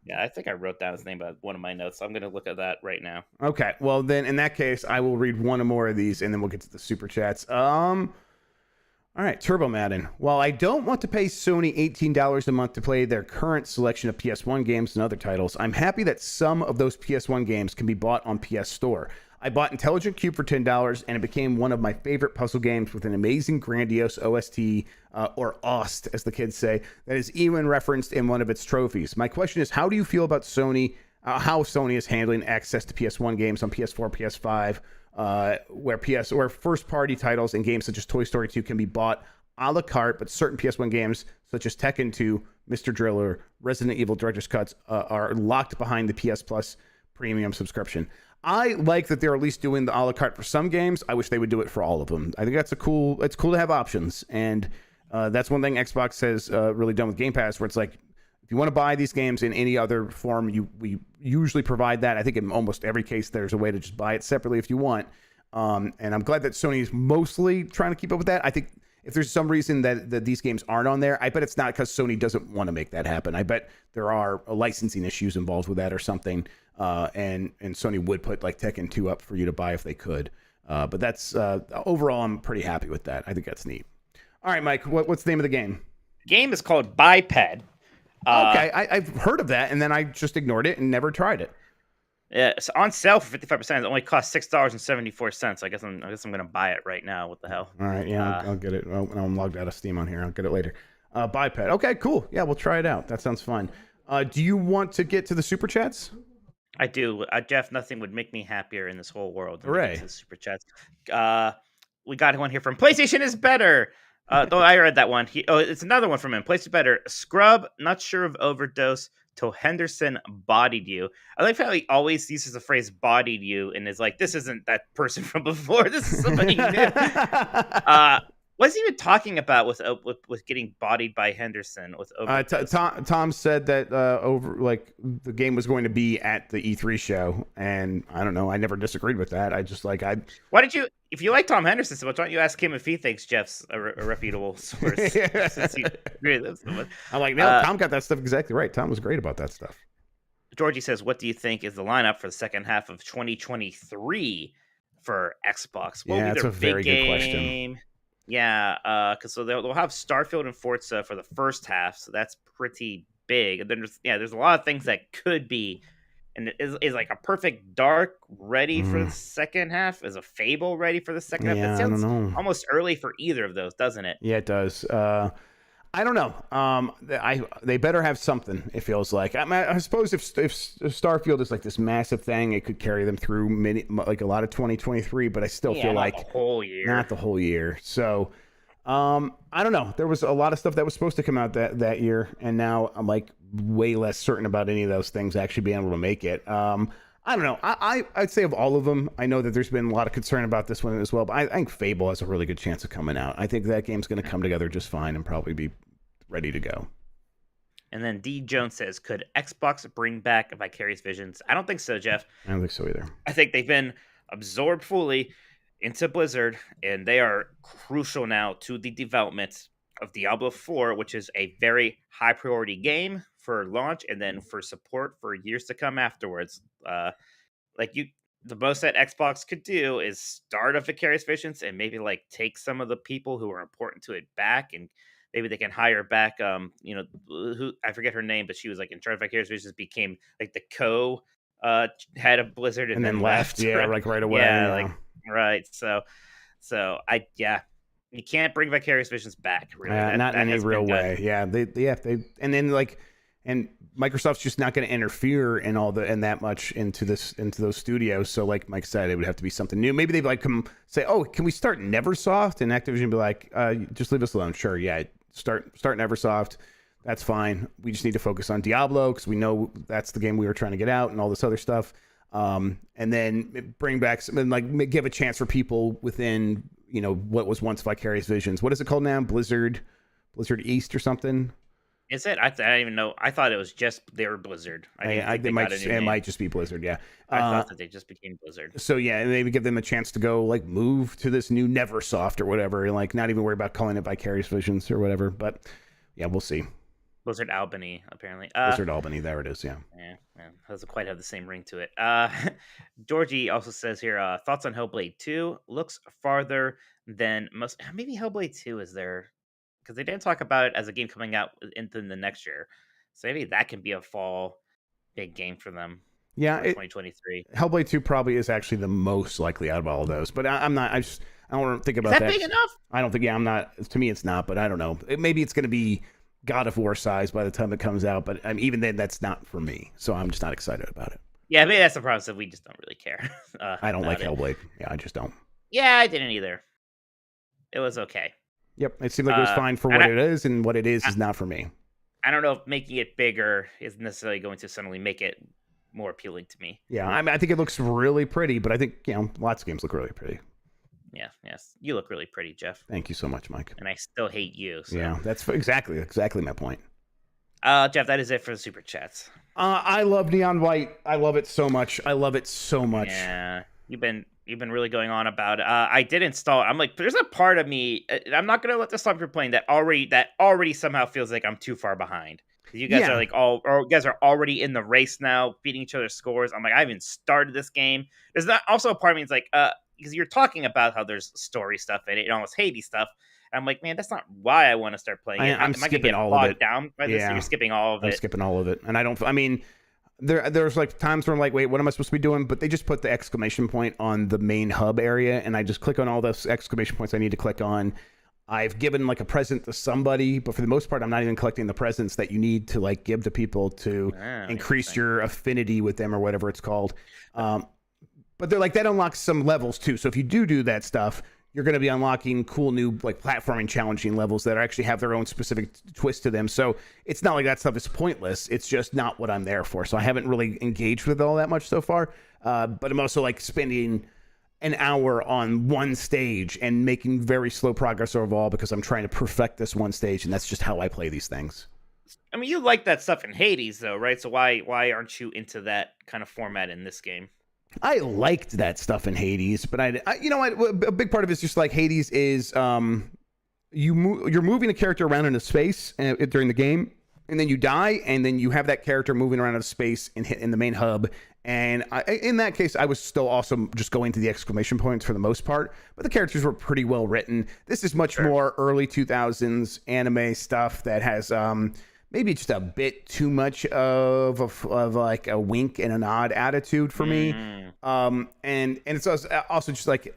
Yeah, I think I wrote down his name by one of my notes. So I'm going to look at that right now. Okay, well then in that case, I will read one or more of these, and then we'll get to the super chats. All right, Turbo Madden. While I don't want to pay Sony $18 a month to play their current selection of PS1 games and other titles, I'm happy that some of those PS1 games can be bought on PS Store. I bought Intelligent Cube for $10, and it became one of my favorite puzzle games with an amazing, grandiose OST, or OST, as the kids say, that is even referenced in one of its trophies. My question is, how do you feel about Sony, how Sony is handling access to PS1 games on PS4, PS5, where first-party titles and games such as Toy Story 2 can be bought a la carte, but certain PS1 games such as Tekken 2, Mr. Driller, Resident Evil Director's Cuts are locked behind the PS Plus premium subscription. I like that they're at least doing the a la carte for some games. I wish they would do it for all of them. I think it's cool to have options. And that's one thing Xbox has really done with Game Pass, where it's like, if you want to buy these games in any other form, we usually provide that. I think in almost every case, there's a way to just buy it separately if you want. And I'm glad that Sony is mostly trying to keep up with that. I think if there's some reason that these games aren't on there, I bet it's not because Sony doesn't want to make that happen. I bet there are licensing issues involved with that or something. And Sony would put like Tekken 2 up for you to buy if they could. But that's overall, I'm pretty happy with that. I think that's neat. All right, Mike, what's the name of the game? The game is called Biped. Okay, I've heard of that, and then I just ignored it and never tried it. Yeah, it's on sale for 55%. It only costs $6.74. I guess I'm gonna buy it right now. What the hell? All right, yeah, I'll get it. I'm logged out of Steam on here. I'll get it later. Biped. Okay, cool. Yeah, we'll try it out. That sounds fun. Do you want to get to the super chats? I do. Jeff, nothing would make me happier in this whole world than to Hooray. get to the super chats. We got one here from PlayStation is better. Though I read that one. It's another one from him. PlayStation is better. Scrub, not sure of overdose till Henderson bodied you. I like how he always uses the phrase bodied you and is like, this isn't that person from before. This is somebody new. What's he even talking about with getting bodied by Henderson with overdose? Tom said that the game was going to be at the E3 show, and I don't know. I never disagreed with that. I just like Why did you? If you like Tom Henderson so much, why don't you ask him if he thinks Jeff's a reputable source? I'm like, no, Tom got that stuff exactly right. Tom was great about that stuff. Georgie says, "What do you think is the lineup for the second half of 2023 for Xbox? What will be that's their a very big good game?" question. Yeah, because they'll have Starfield and Forza for the first half, so that's pretty big. And then there's a lot of things that could be, and is like a Perfect Dark ready for the second half? Is a Fable ready for the second half? Yeah, It sounds I don't know. almost early for either of those, doesn't it? Yeah, it does. I don't know. They better have something. It feels like. I suppose if Starfield is like this massive thing, it could carry them through a lot of 2023. But I still feel like the whole year. Not the whole year. So I don't know. There was a lot of stuff that was supposed to come out that year, and now I'm like way less certain about any of those things actually being able to make it. I don't know. I'd say of all of them, I know that there's been a lot of concern about this one as well, but I think Fable has a really good chance of coming out. I think that game's going to come together just fine and probably be ready to go. And then D. Jones says, could Xbox bring back Vicarious Visions? I don't think so, Jeff. I don't think so either. I think they've been absorbed fully into Blizzard, and they are crucial now to the development of Diablo 4, which is a very high priority game for launch and then for support for years to come afterwards. The most that Xbox could do is start a Vicarious Visions and maybe like take some of the people who are important to it back, and maybe they can hire back who I forget her name, but she was like in charge of Vicarious Visions, became like the head of Blizzard and then left. Yeah, like right away. Yeah, right. So you can't bring Vicarious Visions back, really. Not in any real way. Yeah, they and then and Microsoft's just not going to interfere and that much into those studios. So like Mike said, it would have to be something new. Maybe they'd like come say, "Oh, can we start Neversoft?" And Activision would be like, "Just leave us alone." Sure, yeah, start Neversoft. That's fine. We just need to focus on Diablo because we know that's the game we were trying to get out and all this other stuff. And then bring back some, and like give a chance for people within what was once Vicarious Visions. What is it called now? Blizzard East or something. Is it? I don't even know. I thought it was just they were Blizzard. It might just be Blizzard. Yeah, I thought that they just became Blizzard. So yeah, and maybe give them a chance to go like move to this new Neversoft or whatever, and like not even worry about calling it Vicarious Visions or whatever. But yeah, we'll see. Blizzard Albany, apparently. Blizzard Albany, there it is. Yeah. Yeah, doesn't quite have the same ring to it. Georgie also says here, thoughts on Hellblade 2 looks farther than most. Maybe Hellblade 2 is there. Because they didn't talk about it as a game coming out into the next year, so maybe that can be a fall big game for them. Yeah, 2023. Hellblade 2 probably is actually the most likely out of all of those, but I'm not. I don't want to think about that. Is that big enough? I don't think. Yeah, I'm not. To me, it's not. But I don't know. Maybe it's going to be God of War size by the time it comes out. But even then, that's not for me. So I'm just not excited about it. Yeah, maybe that's the problem. So we just don't really care. I don't like Hellblade. Yeah, I just don't. Yeah, I didn't either. It was okay. Yep, it seemed like it was fine for what it is, and what it is not for me. I don't know if making it bigger is necessarily going to suddenly make it more appealing to me. Yeah, I mean, I think it looks really pretty, but I think lots of games look really pretty. Yeah, yes, you look really pretty, Jeff. Thank you so much, Mike. And I still hate you. So. Yeah, that's exactly my point. Jeff, that is it for the super chats. I love Neon White. I love it so much. Yeah, you've been really going on about it. I did install it. I'm like, there's a part of me. I'm not gonna let this stop you playing that already somehow feels like I'm too far behind. You guys are like you guys are already in the race now, beating each other's scores. I'm like, I haven't started this game. There's not also a part of me that's like, because you're talking about how there's story stuff in it and almost Hades stuff. And I'm like, man, that's not why I want to start playing it. I'm skipping all of it. Down by this? You're skipping all of it. I'm skipping all of it, and I mean, there's like times where I'm like, wait, what am I supposed to be doing? But they just put the exclamation point on the main hub area, and I just click on all those exclamation points I need to click on. I've given like a present to somebody, but for the most part, I'm not even collecting the presents that you need to like give to people to increase your affinity with them or whatever it's called. But they're like, that unlocks some levels too. So if you do that stuff, you're going to be unlocking cool new like platforming challenging levels that actually have their own specific twist to them. So it's not like that stuff is pointless. It's just not what I'm there for. So I haven't really engaged with it all that much so far. But I'm also like spending an hour on one stage and making very slow progress overall because I'm trying to perfect this one stage, and that's just how I play these things. I mean, you like that stuff in Hades, though, right? So why aren't you into that kind of format in this game? I liked that stuff in Hades, but I you know what? A big part of it is just like Hades is you're moving a character around into space during the game, and then you die, and then you have that character moving around into space in the main hub. And in that case, I was still also just going to the exclamation points for the most part, but the characters were pretty well written. This is much more early 2000s anime stuff that has maybe just a bit too much of like a wink and a nod attitude for me. And it's also just like,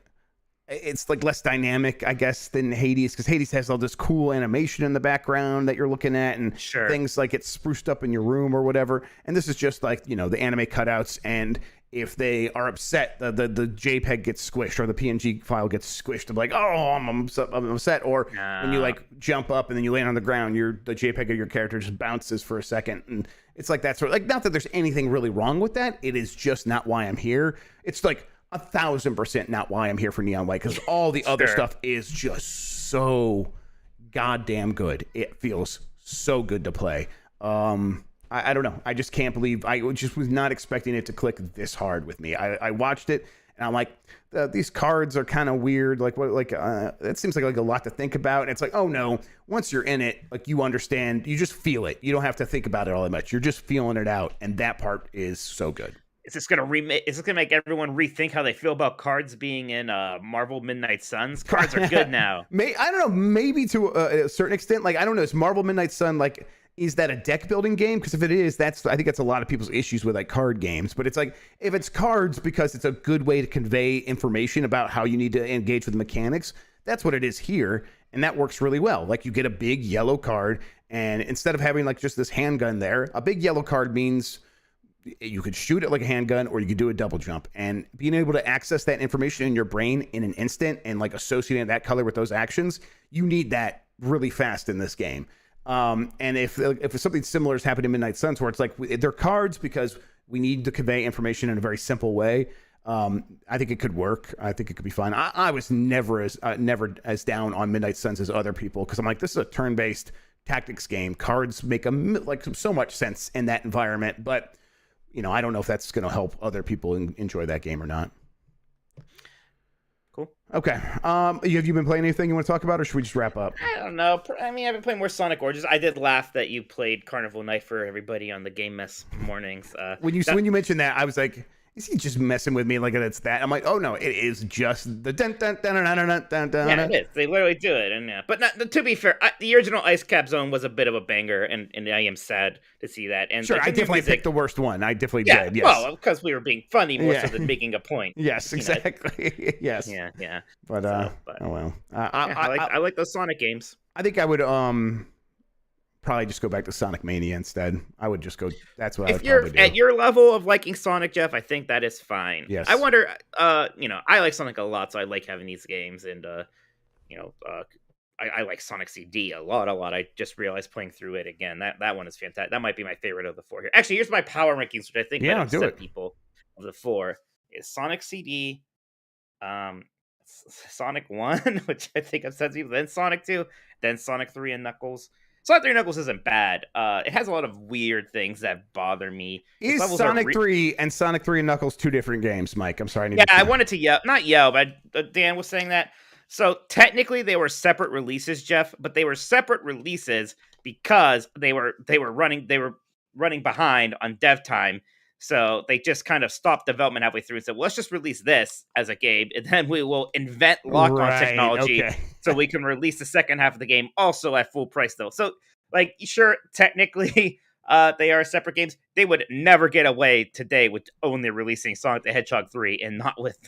it's like less dynamic, I guess, than Hades, because Hades has all this cool animation in the background that you're looking at, and things like it's spruced up in your room or whatever. And this is just like, the anime cutouts, and if they are upset, the JPEG gets squished or the PNG file gets squished. I'm like, oh, I'm upset. Or when you like jump up and then you land on the ground, the JPEG of your character just bounces for a second, and it's like that sort of like, not that there's anything really wrong with that. It is just not why I'm here. It's like 1,000% not why I'm here for Neon White, because all the other stuff is just so goddamn good. It feels so good to play. I don't know. I just can't believe I just was not expecting it to click this hard with me. I watched it and I'm like, these cards are kind of weird. Like what? Like it seems like a lot to think about. And it's like, oh no, once you're in it, like you understand, you just feel it. You don't have to think about it all that much. You're just feeling it out, and that part is so good. Is this gonna make everyone rethink how they feel about cards being in Marvel Midnight Suns? Cards are good now. I don't know. Maybe to a certain extent. Like I don't know. Is Marvel Midnight Sun like? Is that a deck building game? Because if it is, I think that's a lot of people's issues with like card games. But it's like, if it's cards because it's a good way to convey information about how you need to engage with the mechanics, that's what it is here. And that works really well. Like you get a big yellow card, and instead of having like just this handgun there, a big yellow card means you could shoot it like a handgun, or you could do a double jump. And being able to access that information in your brain in an instant and like associating that color with those actions, you need that really fast in this game. And if something similar has happened in Midnight Suns, where it's like they're cards because we need to convey information in a very simple way, I think it could work. I think it could be fun. I was never as down on Midnight Suns as other people, because I'm like, this is a turn-based tactics game. Cards make like so much sense in that environment, but I don't know if that's going to help other people enjoy that game or not. Cool. Okay. Have you been playing anything you want to talk about, or should we just wrap up? I don't know. I mean, I've been playing more Sonic Origins. I did laugh that you played Carnival Night for everybody on the Game Mess mornings. When you mentioned that, I was like, is he just messing with me like it's that? I'm like, oh no, it is just the dun dun dun dun dun dun dun. Yeah, it is. They literally do it, and but to be fair, the original Ice Cap Zone was a bit of a banger, and I am sad to see that. And sure, I definitely picked the worst one. I definitely did. Yes. Well, because we were being funny more so than making a point. Yes, exactly. Yes. Yeah. But oh well. I like those Sonic games. I think I would probably just go back to Sonic Mania instead. I would just go. That's what I would probably do. At your level of liking Sonic, Jeff, I think that is fine. Yes. I wonder. I like Sonic a lot, so I like having these games, and I like Sonic CD a lot. I just realized playing through it again. That one is fantastic. That might be my favorite of the 4 here. Actually, here's my power rankings, which I think might do upset it. people. Of the 4 is Sonic CD, Sonic 1, which I think upsets people, then Sonic 2, then Sonic 3 and Knuckles. Sonic 3 and Knuckles isn't bad. It has a lot of weird things that bother me. Is Sonic 3 and Sonic 3 and Knuckles 2 different games, Mike? I'm sorry. I wanted to yell, not yell, but Dan was saying that. So technically they were separate releases, Jeff, but they were separate releases because they were running behind on dev time. So they just kind of stopped development halfway through and said, well, let's just release this as a game, and then we will invent lock-on technology so we can release the second half of the game also at full price, though. So, like, sure, technically they are separate games. They would never get away today with only releasing Sonic the Hedgehog 3 and not with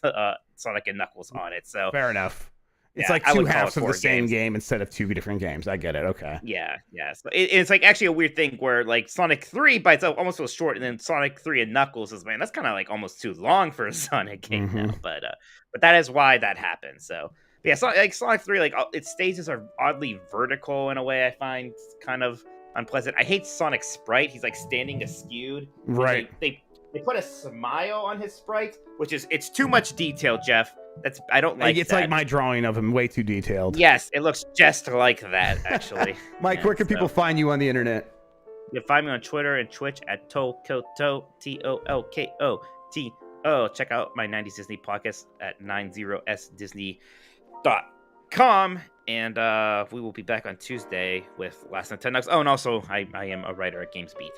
Sonic and Knuckles on it. So fair enough. It's like two halves of the same game instead of two different games. I get it. Okay. Yeah. So it's like actually a weird thing where like Sonic 3 by itself almost feels short, and then Sonic 3 and Knuckles is, man, that's kind of like almost too long for a Sonic game now. But that is why that happened. So but yeah, Sonic 3, like its stages are oddly vertical in a way I find kind of unpleasant. I hate Sonic's sprite. He's like standing askewed. Right. They put a smile on his sprite, which is it's too much detail, Jeff. I don't like it's that. like my drawing of him, way too detailed. Yes, it looks just like that, actually. Mike, where can people find you on the internet? You can find me on Twitter and Twitch at Tolkoto, TOLKOTO. Check out my 90s Disney podcast at 90sdisney.com. And we will be back on Tuesday with Last Nintendo. Oh, and also, I am a writer at GamesBeat.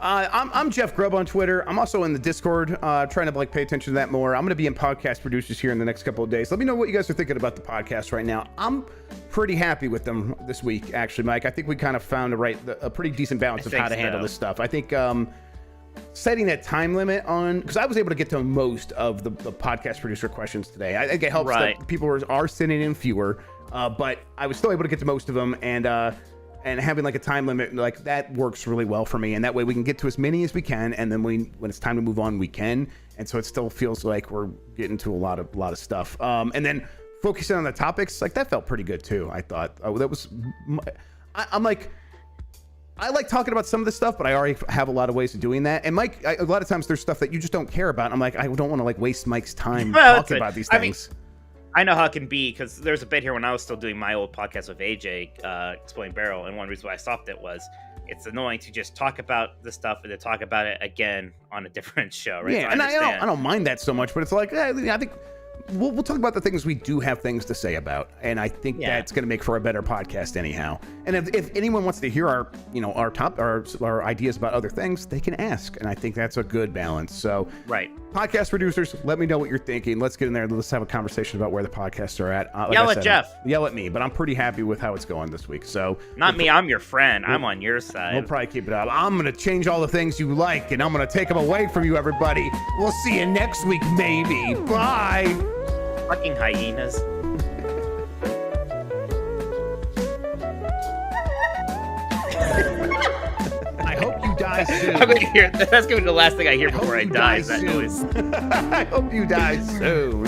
I'm Jeff Grubb on Twitter. I'm also in the Discord, trying to pay attention to that more. I'm going to be in Podcast Producers here in the next couple of days. Let me know what you guys are thinking about the podcast right now. I'm pretty happy with them this week, actually, Mike. I think we kind of found a pretty decent balance of how to handle this stuff. I think setting that time limit on, because I was able to get to most of the podcast producer questions today. I think it helps that people are sending in fewer, but I was still able to get to most of them, and having a time limit like that works really well for me, and that way we can get to as many as we can, and then when it's time to move on, we can. And so it still feels like we're getting to a lot of stuff, and then focusing on the topics, that felt pretty good too. I thought that was I'm like, I like talking about some of this stuff, but I already have a lot of ways of doing that. And Mike, a lot of times there's stuff that you just don't care about. I'm like, I don't want to waste Mike's time talking about these things. I know how it can be, because there's a bit here when I was still doing my old podcast with AJ, Exploding Barrel, and one reason why I stopped it was it's annoying to just talk about the stuff and to talk about it again on a different show, right? Yeah, so I don't mind that so much, but it's like, I think we'll talk about the things we do have things to say about, and I think that's going to make for a better podcast anyhow. And if anyone wants to hear our ideas about other things, they can ask, and I think that's a good balance. So podcast producers, let me know what you're thinking. Let's get in there. Let's have a conversation about where the podcasts are at. Yell at Jeff. Yell at me, but I'm pretty happy with how it's going this week. So not me. I'm your friend. I'm on your side. We'll probably keep it up. I'm going to change all the things you like, and I'm going to take them away from you, everybody. We'll see you next week, maybe. Bye. Fucking hyenas. I hope you die soon. I'm gonna hear that's gonna be the last thing I hear before I die. Is that noise? I hope you die soon.